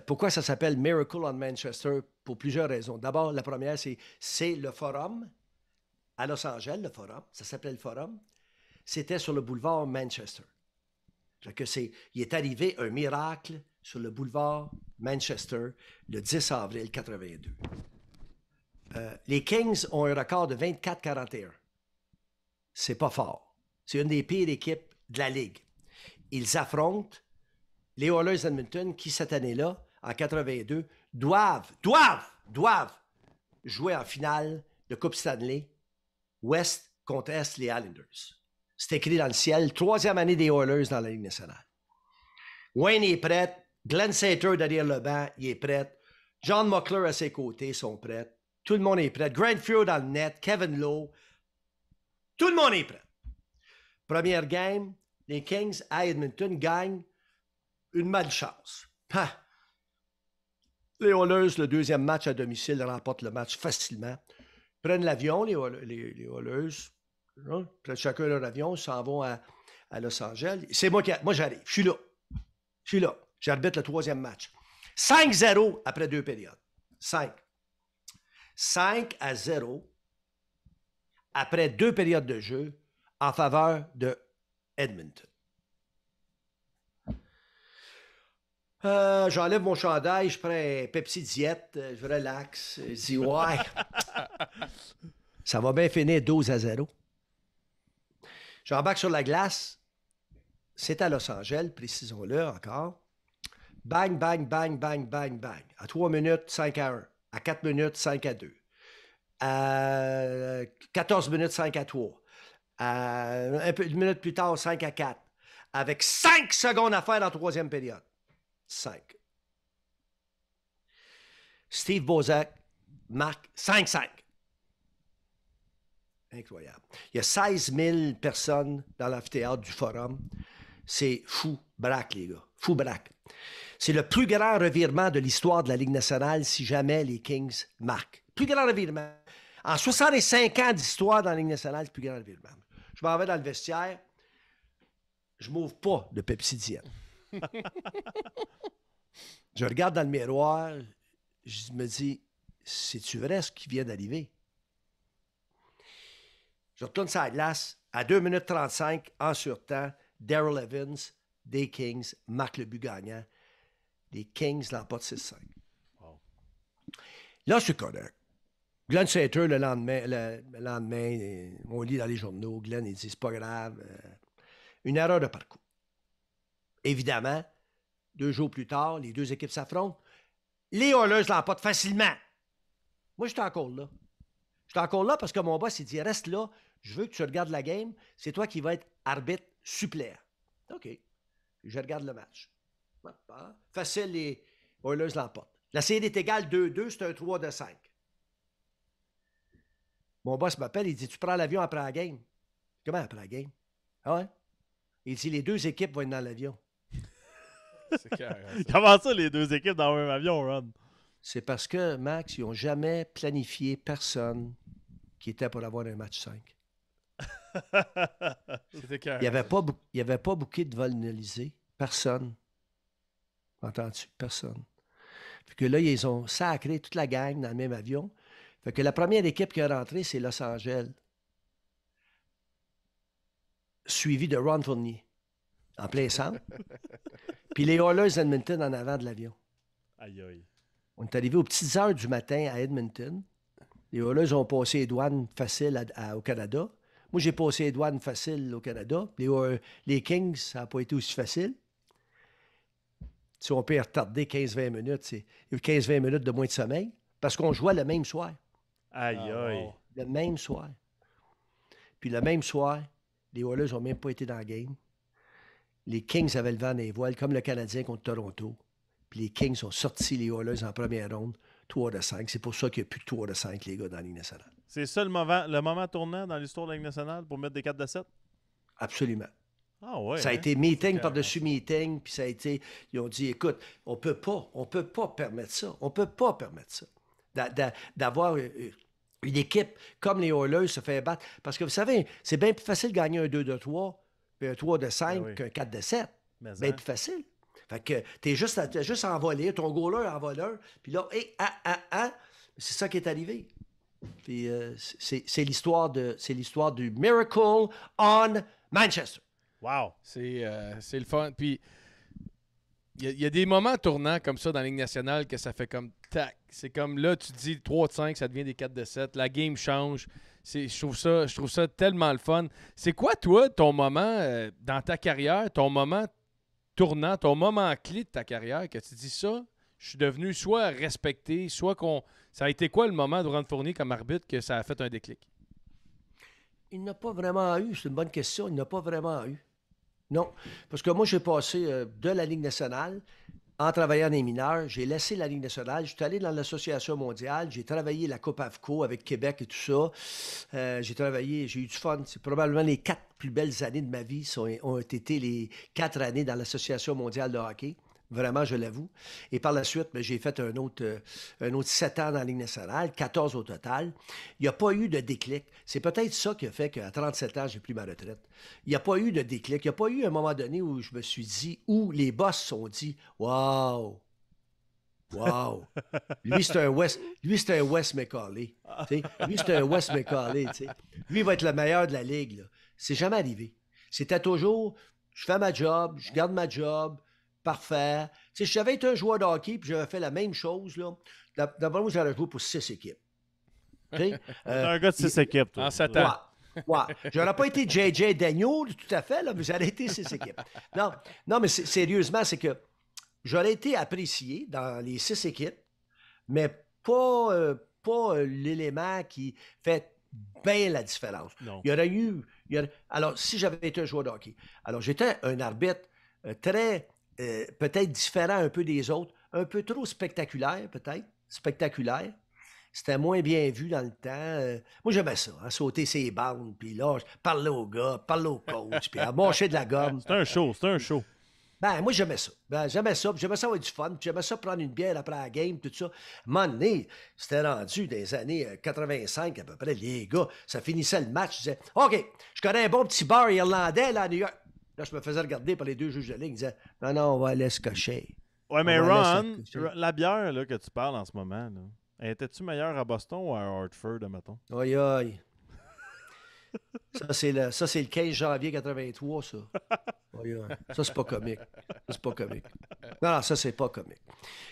Pourquoi ça s'appelle Miracle on Manchester? Pour plusieurs raisons. D'abord, la première, c'est le Forum à Los Angeles, le Forum. Ça s'appelait le Forum. C'était sur le boulevard Manchester. Il est arrivé un miracle sur le boulevard Manchester le 10 avril 82. Les Kings ont un record de 24-41. C'est pas fort. C'est une des pires équipes de la Ligue. Ils affrontent les Oilers d'Edmonton qui, cette année-là, en 82, doivent jouer en finale de Coupe Stanley, Ouest contre Est, les Islanders. C'est écrit dans le ciel. 3e année des Oilers dans la Ligue nationale. Wayne est prêt. Glenn Sater derrière le banc, il est prêt. John Muckler à ses côtés sont prêts. Tout le monde est prêt. Grant Fuhr dans le net. Kevin Lowe. Tout le monde est prêt. Première game, les Kings à Edmonton gagnent une malchance. Les Oilers, le deuxième match à domicile, remportent le match facilement. Prennent l'avion, les Oilers. Prennent chacun leur avion, s'en vont à Los Angeles. C'est moi j'arrive. Je suis là. J'arbitre le 3e match. 5-0 après 2 périodes. 5-0 après 2 périodes de jeu en faveur de Edmonton. J'enlève mon chandail, je prends un Pepsi Diète, je relaxe, je dis ouais. Ça va bien finir 12-0. J'embarque sur la glace. C'est à Los Angeles, précisons-le encore. Bang, bang, bang, bang, bang, bang. À 3 minutes, 5-1. À 4 minutes, 5-2. À 14 minutes, 5-3. Une minute plus tard, 5-4. Avec 5 secondes à faire en 3e période. 5. Steve Bozak marque 5-5. Incroyable. Il y a 16 000 personnes dans l'amphithéâtre du Forum. C'est fou braque, les gars. Fou braque. C'est le plus grand revirement de l'histoire de la Ligue nationale si jamais les Kings marquent. Plus grand revirement. En 65 ans d'histoire dans la Ligue nationale, c'est le plus grand revirement. Je m'en vais dans le vestiaire. Je ne m'ouvre pas de Pepsi Diète. Je regarde dans le miroir. Je me dis, c'est-tu vrai ce qui vient d'arriver? Je retourne sur la glace. À 2 minutes 35, en surtemps, Darrell Evans, des Kings, marque le but gagnant. Les Kings l'emportent 6-5. Wow. Là, je suis correct. Glenn Sater, le lendemain, on lit dans les journaux, Glenn, il dit, c'est pas grave. Une erreur de parcours. Évidemment, 2 jours plus tard, les 2 équipes s'affrontent. Les Oilers l'emportent facilement. Moi, je suis encore là. Je suis encore là parce que mon boss, il dit, reste là, je veux que tu regardes la game, c'est toi qui vas être arbitre suppléant. OK. Je regarde le match. Facile, les Oilers l'emportent. La série est égale 2-2, c'est un 3-5. Mon boss m'appelle, il dit, tu prends l'avion après la game. Comment après la game? Ah ouais? Il dit, les 2 équipes vont être dans l'avion. C'est carré, comment ça, les 2 équipes dans le même avion, Ron? C'est parce que, Max, ils n'ont jamais planifié personne qui était pour avoir un match 5. C'était carré. Il n'y avait pas booké de vol analysé. Personne. Entends-tu? Personne. Fait que là, ils ont sacré toute la gang dans le même avion. Fait que la première équipe qui est rentrée, c'est Los Angeles. Suivi de Ron Fournier. En plein centre. Puis les Oilers d'Edmonton en avant de l'avion. Aïe, aïe. On est arrivé aux petites heures du matin à Edmonton. Les Oilers ont passé les douanes faciles au Canada. Moi, j'ai passé les douanes faciles au Canada. Les Kings, ça n'a pas été aussi facile. Si on peut retarder 15-20 minutes, c'est 15-20 minutes de moins de sommeil. Parce qu'on jouait le même soir. Aïe, aïe. Le même soir. Puis le même soir, les Oilers n'ont même pas été dans la game. Les Kings avaient le vent dans les voiles, comme le Canadien contre Toronto. Puis les Kings ont sorti les Oilers en première ronde, 3-5. C'est pour ça qu'il n'y a plus de 3-5, les gars, dans la Ligue nationale. C'est ça le moment tournant dans l'histoire de la Ligue nationale pour mettre des 4-7? Absolument. Ah ouais. Ça a été meeting par-dessus meeting, puis ça a été... Ils ont dit, écoute, on peut pas permettre ça. On peut pas permettre ça. D'avoir une équipe comme les Oilers se fait battre. Parce que vous savez, c'est bien plus facile de gagner un 2-3 puis un 3-5 qu'un 4-7. Bien plus facile. Fait que t'es juste envolé, ton goaler envoleur, puis là, c'est ça qui est arrivé. Puis c'est l'histoire du Miracle on Manchester. Wow! C'est le fun. Puis, il y a des moments tournants comme ça dans la Ligue nationale que ça fait comme tac. C'est comme là, tu te dis 3-5, ça devient des 4-7. La game change. Je trouve ça tellement le fun. C'est quoi, toi, ton moment dans ta carrière, ton moment tournant, ton moment clé de ta carrière, que tu dis ça, je suis devenu soit respecté, soit qu'on... Ça a été quoi le moment de Ron Fournier comme arbitre que ça a fait un déclic? Il n'a pas vraiment eu. C'est une bonne question. Il n'a pas vraiment eu. Non. Parce que moi, j'ai passé de la Ligue nationale en travaillant dans les mineurs. J'ai laissé la Ligue nationale. Je suis allé dans l'Association mondiale. J'ai travaillé la Coupe AVCO avec Québec et tout ça. J'ai eu du fun. C'est probablement les 4 plus belles années de ma vie ont été les 4 années dans l'Association mondiale de hockey. Vraiment, je l'avoue. Et par la suite, j'ai fait un autre 7 ans dans la Ligue nationale, 14 au total. Il n'y a pas eu de déclic. C'est peut-être ça qui a fait qu'à 37 ans, j'ai pris ma retraite. Il n'y a pas eu de déclic. Il n'y a pas eu un moment donné où je me suis dit, où les boss se sont dit « Wow! Wow! Lui, c'est un Wes McCauley. Lui, c'est un Wes McCauley. T'sais. Lui, il va être le meilleur de la Ligue. Là. » C'est jamais arrivé. C'était toujours, je fais ma job, je garde ma job, parfait. Si j'avais été un joueur de hockey et j'avais fait la même chose, là, d'abord, moi, j'aurais joué pour 6 équipes. T'es un gars de 6 équipes, toi. En 7 ans. Ouais. J'aurais pas été J.J. Daniel, tout à fait, là, mais j'aurais été 6 équipes. Non, mais sérieusement, c'est que j'aurais été apprécié dans les 6 équipes, mais pas l'élément qui fait bien la différence. Non. Alors, si j'avais été un joueur de hockey, alors j'étais un arbitre très... peut-être différent un peu des autres, un peu trop spectaculaire, peut-être, spectaculaire, C'était moins bien vu dans le temps. Moi, j'aimais ça, hein, sauter ses bandes, puis là, parler au gars, parler au coach, puis à manger de la gomme. C'est un show, c'est un show. Ben, moi, j'aimais ça. J'aimais ça, puis j'aimais ça avoir du fun, puis j'aimais ça prendre une bière après la game, tout ça. À un moment donné, c'était rendu dans les années 85 à peu près, les gars, ça finissait le match, je disais, OK, je connais un bon petit bar irlandais là, à New York. Là, je me faisais regarder par les deux juges de ligne, ils disaient, non, non, on va aller se cocher. Ouais, mais On va Ron, aller se coucher. la bière là, que tu parles en ce moment, là, étais-tu meilleure à Boston ou à Hartford, admettons? Aïe, aïe. Ça, c'est le 15 janvier 83, ça. Aïe, aïe. Ça, c'est pas comique. Ça, c'est pas comique. Non, non, ça, c'est pas comique.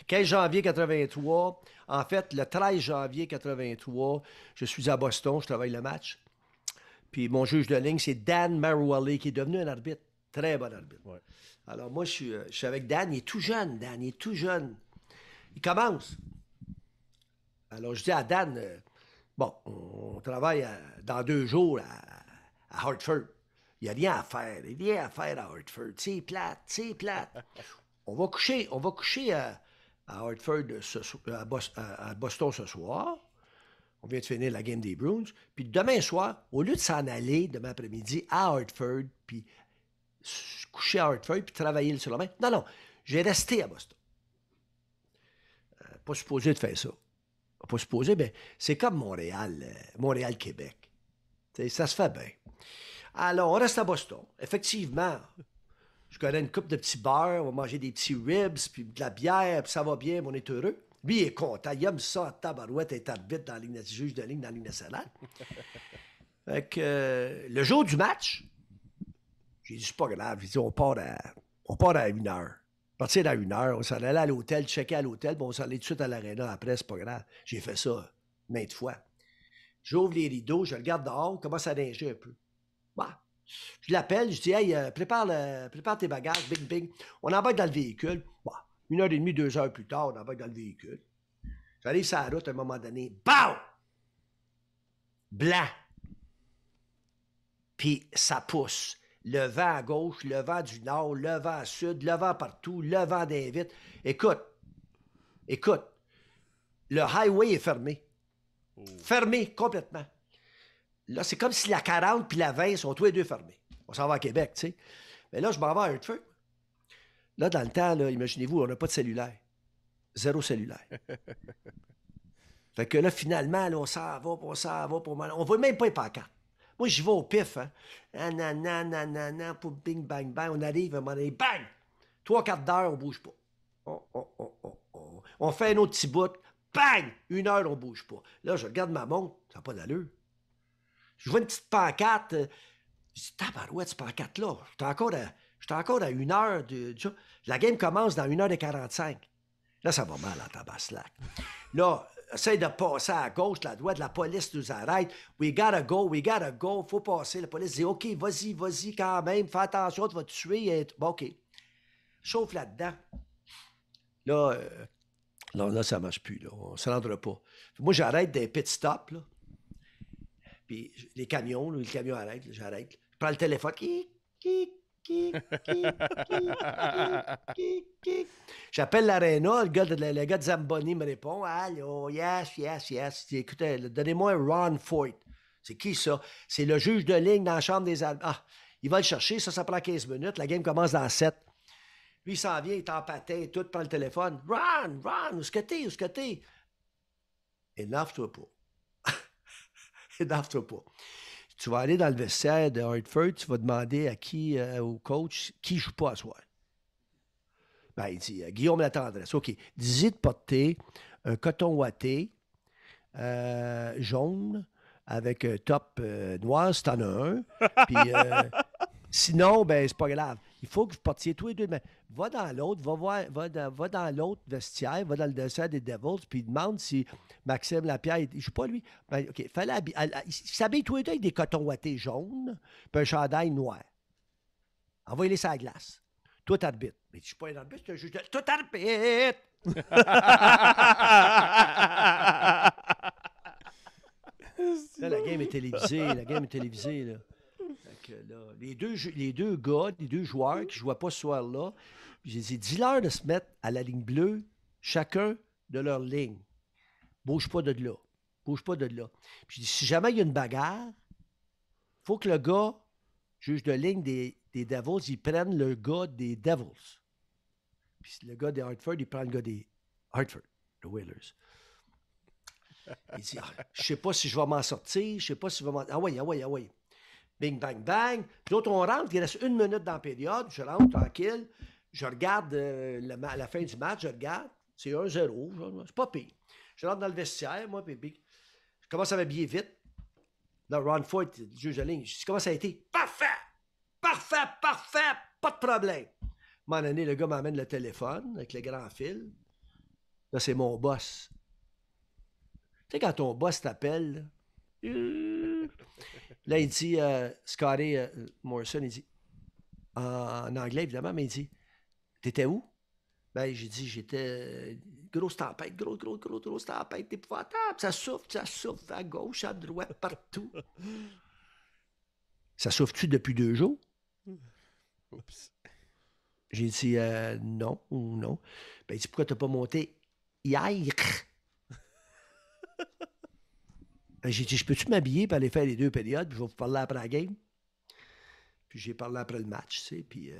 15 janvier 83. En fait, le 13 janvier 83, je suis à Boston, je travaille le match. Puis mon juge de ligne, c'est Dan Marwally, qui est devenu un arbitre. Très bon arbitre. Ouais. Alors, moi, je suis avec Dan. Il est tout jeune, Dan. Il est tout jeune. Il commence. Alors, je dis à Dan, bon, on travaille dans 2 jours à Hartford. Il n'y a rien à faire. Il n'y a rien à faire à Hartford. C'est plate, c'est plate. On va coucher à Hartford, à Boston ce soir. On vient de finir la game des Bruins. Puis demain soir, au lieu de s'en aller demain après-midi à Hartford, puis se coucher à Hartford, puis travailler le surlendemain, non, non, j'ai resté à Boston. Pas supposé de faire ça. Pas supposé, mais c'est comme Montréal-Québec. Ça se fait bien. Alors, on reste à Boston. Effectivement, je connais une couple de petits bars, on va manger des petits ribs, puis de la bière, puis ça va bien, on est heureux. Lui, il est content. Il aime ça, tabarouette, être arbitre dans la ligne, juge de ligne dans la Ligue nationale. Fait que, le jour du match, j'ai dit, c'est pas grave. J'ai dit, on part à 1h. Partir à 1h, on s'en allait à l'hôtel, checker à l'hôtel, puis on s'en allait tout de suite à l'aréna après, c'est pas grave. J'ai fait ça maintes fois. J'ouvre les rideaux, je regarde dehors, il commence à neiger un peu. Bah, je l'appelle, je dis, hey, prépare tes bagages, bing, bing. On embarque dans le véhicule. Bah, 1h30, 2h plus tard, on embarque dans le véhicule. J'arrive sur la route à un moment donné. BAM! Blanc. Puis ça pousse. Le vent à gauche, le vent du nord, le vent à sud, le vent partout, le vent des vitres. Écoute, le highway est fermé. Fermé complètement. Là, c'est comme si la 40 puis la 20 sont tous les deux fermés. On s'en va à Québec, tu sais. Mais là, je m'en vais à Hartford. Là, dans le temps, là, imaginez-vous, on n'a pas de cellulaire. 0 cellulaire. Fait que là, finalement, là, on s'en va. On ne voit même pas les pancartes. Moi, j'y vais au pif, hein. Nanana, pour bing, bang, bang. On arrive, à un moment donné, bang! 3-4 d'heures, on bouge pas. On fait un autre petit bout. Bang! 1 heure, on bouge pas. Là, je regarde ma montre. Ça n'a pas d'allure. Je vois une petite pancarte. Je dis, tabarouette, cette pancarte-là. J'étais encore à 1 heure. La game commence dans 1h45. Là, ça va mal en tabaslac. Là, essaye de passer à gauche, la droite, la police nous arrête. We gotta go, faut passer. La police dit, OK, vas-y quand même, fais attention, tu vas te tuer. Bon, OK. Chauffe là-dedans. Là, ça marche plus, là. On ne se rendra pas. Moi, j'arrête des pit stops, là. Puis les camions, là, le camion arrête, là, j'arrête. Je prends le téléphone. J'appelle l'aréna, le gars de Zamboni me répond. Allô, yes. Écoutez, donnez-moi un Ron Foyt. C'est qui ça? C'est le juge de ligne dans la chambre des arbitres. Ah, il va le chercher, ça prend 15 minutes. La game commence dans 7. Lui, il s'en vient, il est en patin, tout, prend le téléphone. Ron, où est-ce que t'es? Énerve-toi pas. Énerve-toi pas. Tu vas aller dans le vestiaire de Hartford, tu vas demander au coach, qui joue pas à soir. Ben, il dit, Guillaume Latendresse. OK. Dis-y de porter un coton ouaté jaune avec un top noir, si t'en as un. Puis, sinon, ben, c'est pas grave. Il faut que vous portiez tous les deux. Mais va dans l'autre, va dans l'autre vestiaire, va dans le vestiaire des Devils, puis demande si Maxime Lapierre, il joue pas lui. Ben, OK, il s'habille tous les deux avec des cotons ouatés jaunes, puis un chandail noir. Envoyez-les sur la glace. Toi, t'arbitres. Mais je suis pas un arbitre, c'est un juge de... Toi, t'arbitres! Là, la game est télévisée, là. Là, les deux joueurs qui ne jouaient pas ce soir-là, j'ai dit, dis-leur de se mettre à la ligne bleue, chacun de leur ligne. Bouge pas de là. Bouge pas de là. Puis j'ai dit, si jamais il y a une bagarre, il faut que le gars, juge de ligne des Devils, il prenne le gars des Devils. Puis le gars des Hartford, il prend le gars des Hartford, les Whalers. Il dit, je sais pas si je vais m'en sortir, je sais pas si je vais m'en... Ah oui. Bing, bang, bang. Puis l'autre, on rentre, il reste 1 minute dans la période, je rentre tranquille, je regarde la fin du match, je regarde, c'est 1-0, c'est pas pire. Je rentre dans le vestiaire, moi, puis je commence à m'habiller vite. Là, Ron Foy, le juge de ligne, je dis, comment ça a été? Parfait, pas de problème. À un moment donné, le gars m'amène le téléphone avec le grand fil. Là, c'est mon boss. Tu sais, quand ton boss t'appelle, là, il dit, Scotty Morrison, il dit, en anglais, évidemment, mais il dit, t'étais où? Ben, j'ai dit, j'étais grosse tempête, grosse tempête, épouvantable. Ça souffle à gauche, à droite, partout. Ça souffle-tu depuis 2 jours? Oups. J'ai dit, non. Ben, il dit, pourquoi t'as pas monté hier? Ben, j'ai dit, je peux-tu m'habiller pour aller faire les 2 périodes, puis je vais vous parler après la game? Puis j'ai parlé après le match, tu sais, puis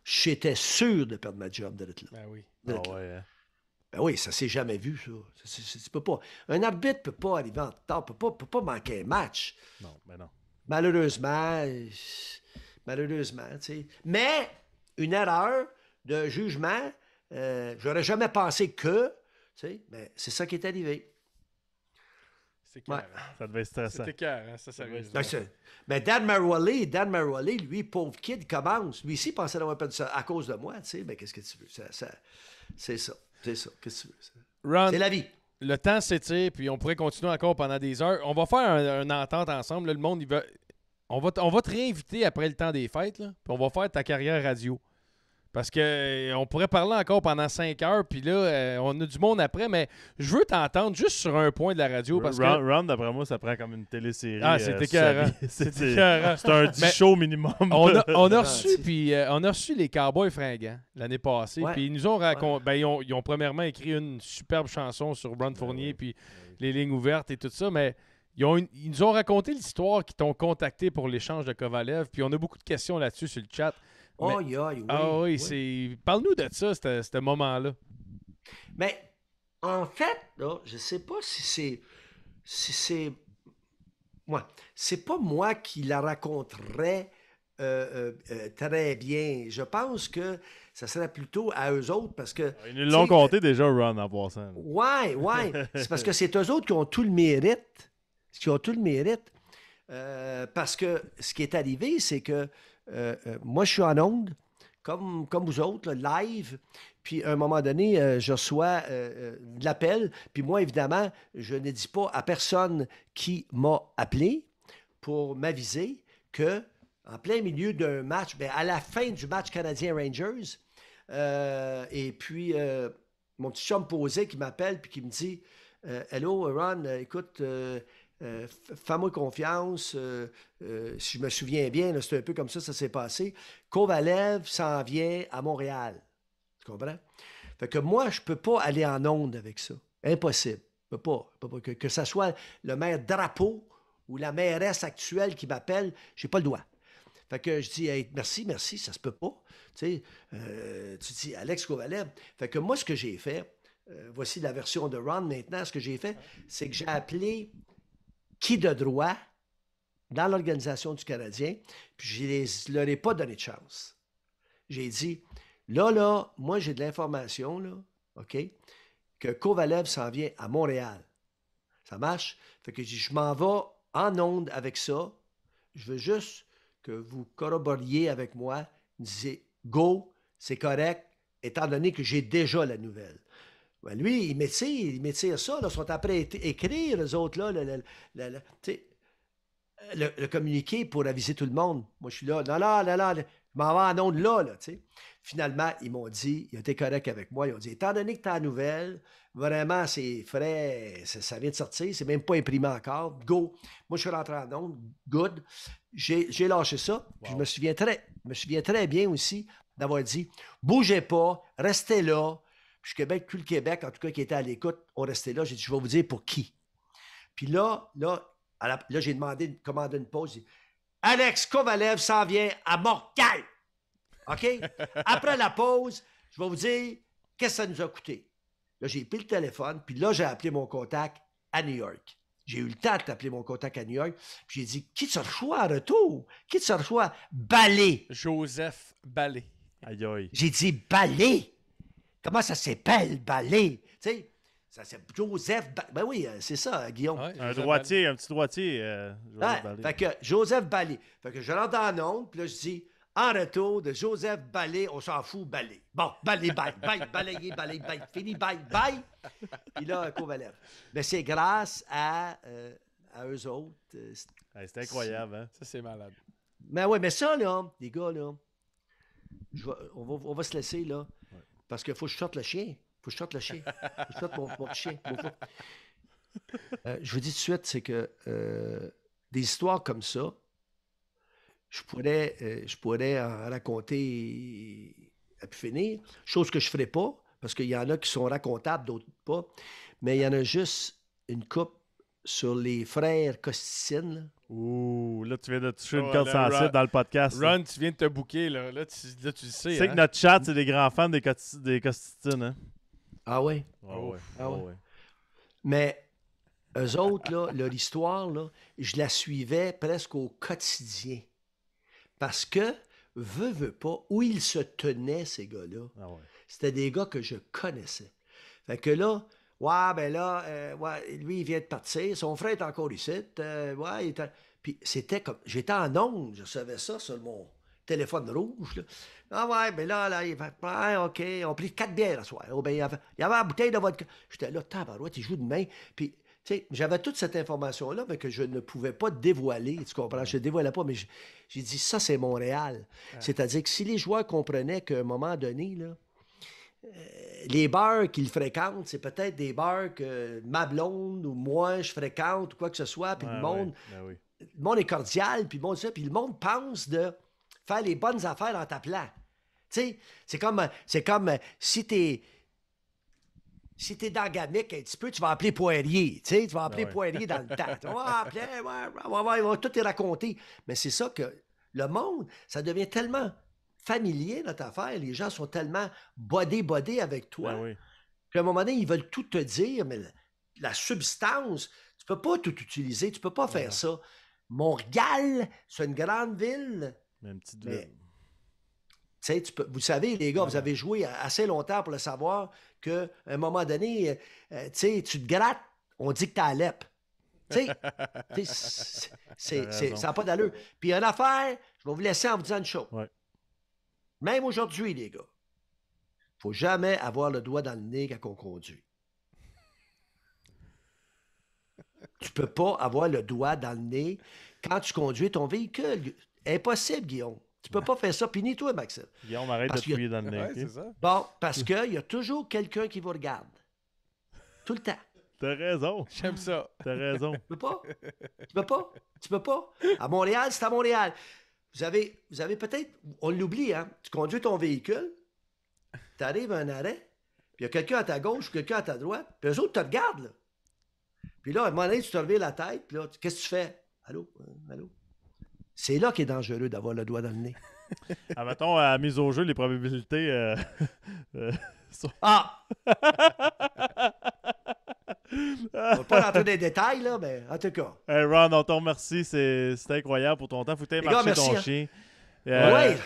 j'étais sûr de perdre ma job d'être là. Ben oui. Ouais. Ben oui, ça s'est jamais vu, ça. Tu peux pas. Un arbitre peut pas arriver en retard, peut pas manquer un match. Non, ben non. Malheureusement, tu sais. Mais une erreur de jugement, j'aurais jamais pensé que, tu sais, mais c'est ça qui est arrivé. C'est clair. Ouais. Ça devait être stressant. C'était clair, hein, ça, sérieusement. Mais Dan Marwally, lui, pauvre kid, commence. Lui ici, il pensait d'avoir perdu ça à cause de moi, tu sais. Ben, qu'est-ce que tu veux? C'est ça. Qu'est-ce que tu veux? Ron, C'est la vie. le temps s'étire, puis on pourrait continuer encore pendant des heures. On va faire une entente ensemble. Là, le monde, on va te réinviter après le temps des fêtes, là, puis on va faire ta carrière radio. Parce que on pourrait parler encore pendant 5 heures, puis là, on a du monde après, mais je veux t'entendre juste sur un point de la radio. Parce que Round, d'après moi, ça prend comme une télésérie. Ah, c'est écœurant. C'est un 10 show minimum. On a reçu les Cowboys fringants l'année passée, Ouais. puis ils nous ont raconté. Ben, ils ont premièrement écrit une superbe chanson sur Ron Fournier, puis les lignes ouvertes et tout ça, mais ils nous ont raconté l'histoire qu'ils t'ont contacté pour l'échange de Kovalev, puis on a beaucoup de questions là-dessus sur le chat. Oui. Oui. Parle-nous de ça, ce moment-là. Mais en fait, là, je sais pas si c'est. Ouais, c'est pas moi qui la raconterais très bien. Je pense que ça serait plutôt à eux autres parce que. Ils nous l'ont compté déjà, Ron, en passant. Ouais. C'est parce que c'est eux autres qui ont tout le mérite. Parce que ce qui est arrivé, c'est que moi, je suis en onde, comme vous autres, là, live. Puis, à un moment donné, je reçois de l'appel. Puis moi, évidemment, je ne dis pas à personne qui m'a appelé pour m'aviser que, en plein milieu d'un match, bien, à la fin du match Canadien-Rangers, et puis, mon petit chum posé qui m'appelle puis qui me dit « Hello, Ron, écoute... fais-moi confiance. Si je me souviens bien, c'est un peu comme ça s'est passé. Kovalev s'en vient à Montréal. Tu comprends? Fait que moi, je ne peux pas aller en onde avec ça. Impossible. Je peux pas. Que ça soit le maire Drapeau ou la mairesse actuelle qui m'appelle, je n'ai pas le droit. Fait que je dis, hey, merci, ça se peut pas. Tu dis, Alex Kovalev. Fait que moi, ce que j'ai fait, voici la version de Ron maintenant, ce que j'ai fait, c'est que j'ai appelé qui de droit dans l'organisation du Canadien, puis je ne leur ai pas donné de chance. J'ai dit, là, moi, j'ai de l'information, là, OK, que Kovalev s'en vient à Montréal. Ça marche? Fait que je m'en vais en onde avec ça. Je veux juste que vous corroboriez avec moi. Vous disiez, go, c'est correct, étant donné que j'ai déjà la nouvelle. Ben lui, il m'étire ça. Là, ils sont après écrire, eux autres, là, le communiqué pour aviser tout le monde. Moi, je suis là. Non, je m'en vais en onde là, tu sais. Finalement, ils m'ont dit, ils ont été corrects avec moi. Ils ont dit, étant donné que tu as la nouvelle, vraiment, c'est frais, ça vient de sortir, c'est même pas imprimé encore. Go. Moi, je suis rentré en onde. Good. J'ai lâché ça. Puis je me souviens très bien aussi d'avoir dit, bougez pas, restez là. Puis Québec, tout le Québec, en tout cas, qui était à l'écoute, on restait là. J'ai dit, je vais vous dire pour qui. Puis là, j'ai commandé une pause. J'ai dit, Alex Kovalev s'en vient à Montréal. OK? Après la pause, je vais vous dire qu'est-ce que ça nous a coûté. Là, j'ai pris le téléphone, puis là, j'ai appelé mon contact à New York. J'ai eu le temps d'appeler mon contact à New York, puis j'ai dit, qui te reçoit en retour? Qui te reçoit? Ballet. Joseph Ballet. Aïe, aïe. J'ai dit, Ballet. Comment ça s'appelle, Ballet? Tu sais, ça s'appelle Joseph Ballet. Ben oui, c'est ça, Guillaume. Ouais, Un Joseph droitier, un petit droitier. Ouais, fait que Joseph Ballet. Fait que je rentre dans l'onde, puis là, je dis, en retour de Joseph Ballet, on s'en fout, Ballet. Bon, Ballet, bye, balayer, balayer, bye, fini, bye. Puis là, Kovalev. Mais c'est grâce à eux autres. C'est incroyable, hein? Ça, c'est malade. Mais ouais, mais ça, là, les gars, là, on va se laisser, là, parce qu'il faut que je sorte le chien. Faut que je sorte le chien. Faut que je sorte mon petit chien. Je vous dis tout de suite, c'est que des histoires comme ça, je pourrais en raconter à pu finir, chose que je ne ferai pas, parce qu'il y en a qui sont racontables, d'autres pas, mais il y en a juste une coupe sur les frères Costicine. Là. Ouh, là, tu viens de toucher une Oh, corde là, sensible dans le podcast. Ron, tu viens de te booker, là. Là, tu le sais. Tu sais Hein? que notre chat, c'est des grands fans des Costitines, hein? Ah oui? Ouais. Ah ouais. Mais eux autres, là, leur histoire, là, je la suivais presque au quotidien. Parce que, veux pas, où ils se tenaient, ces gars-là, c'était des gars que je connaissais. Fait que là, lui, il vient de partir, son frère est encore ici. Puis c'était comme, j'étais en onde, je savais ça sur mon téléphone rouge. Là. Ah ouais, ben là, il va, OK, on a pris 4 bières ce soir. Oh, ben, il y avait la bouteille de vodka. J'étais là, tabarouette, il joue de main. Puis, tu sais, j'avais toute cette information-là, mais que je ne pouvais pas dévoiler. Tu comprends? Je ne dévoilais pas, mais j'ai dit, ça, c'est Montréal. C'est-à-dire que si les joueurs comprenaient qu'à un moment donné, là, les bars qu'ils fréquentent, c'est peut-être des bars que ma blonde ou moi, je fréquente ou quoi que ce soit, puis le monde est cordial, puis le monde pense de faire les bonnes affaires en t'appelant. Tu sais, c'est comme si t'es dans la gamique un petit peu, tu vas appeler Poirier. Tu sais, tu vas appeler Poirier dans le temps. Tu vas appeler, il va tout te raconter. Mais c'est ça que le monde, ça devient tellement familier, notre affaire. Les gens sont tellement bodés avec toi. Qu'à un moment donné, ils veulent tout te dire, mais la substance, tu peux pas tout utiliser, tu peux pas faire ça. Montréal, c'est une grande ville. Mais une petite ville. Vous savez, les gars, vous avez joué assez longtemps pour le savoir qu'à un moment donné, tu te grattes, on dit que t'as la lèpre. Ça n'a pas d'allure. Puis une affaire, je vais vous laisser en vous disant une chose. Même aujourd'hui, les gars, faut jamais avoir le doigt dans le nez quand on conduit. Tu peux pas avoir le doigt dans le nez quand tu conduis ton véhicule. Impossible, Guillaume. Tu peux pas faire ça. Puis ni toi, Maxime. Guillaume, arrête de te fouiller dans le nez. C'est ça. Bon, parce qu'il y a toujours quelqu'un qui vous regarde. Tout le temps. T'as raison. J'aime ça. T'as raison. Tu peux pas. À Montréal, c'est à Montréal. Vous avez peut-être, on l'oublie, hein? Tu conduis ton véhicule, tu arrives à un arrêt, puis il y a quelqu'un à ta gauche ou quelqu'un à ta droite, puis eux autres te regardent, là. Puis là, à un moment donné, tu te reviens la tête, puis là, qu'est-ce que tu fais? Allô? C'est là qu'il est dangereux d'avoir le doigt dans le nez. Mettons, à mise au jeu, les probabilités sont... On va pas rentrer dans les détails, là, mais en tout cas. Hey Ron, on te remercie. C'était incroyable pour ton temps. Faut que tu aies marché ton chien.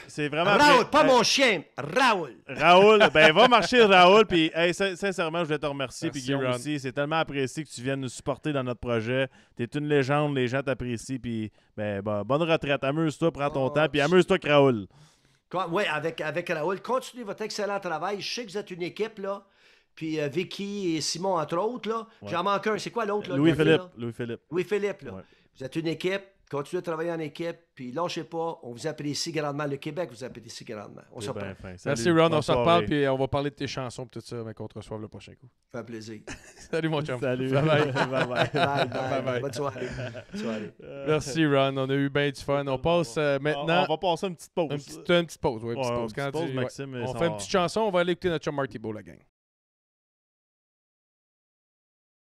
C'est vraiment... Raoul, pas mon chien, Raoul. Raoul, va marcher Raoul. Puis, sincèrement, je voulais te remercier. Puis Guillaume Ron. aussi. C'est tellement apprécié que tu viennes nous supporter dans notre projet. T'es une légende, les gens t'apprécient. Puis, bonne retraite. Amuse-toi, prends ton temps. Puis, amuse-toi avec Raoul. Oui, avec Raoul. Continuez votre excellent travail. Je sais que vous êtes une équipe, là. Puis Vicky et Simon, entre autres, là. J'en manque un. C'est quoi l'autre, là? Louis-Philippe, là. Vous êtes une équipe. Continuez de travailler en équipe. Puis lâchez pas. On vous apprécie grandement. Le Québec vous apprécie grandement. On se reparle. Merci, Ron. On se reparle. Puis on va parler de tes chansons et tout ça. Mais qu'on te reçoive le prochain coup. Ça fait plaisir. Salut, mon chum. Salut. Bye-bye. Bye. Bonne soirée. Merci, Ron. On a eu bien du fun. On passe maintenant... On va passer une petite pause. Une petite pause, oui. Maxime. On fait une petite chanson. On va aller écouter notre chum Marty Beau, la gang.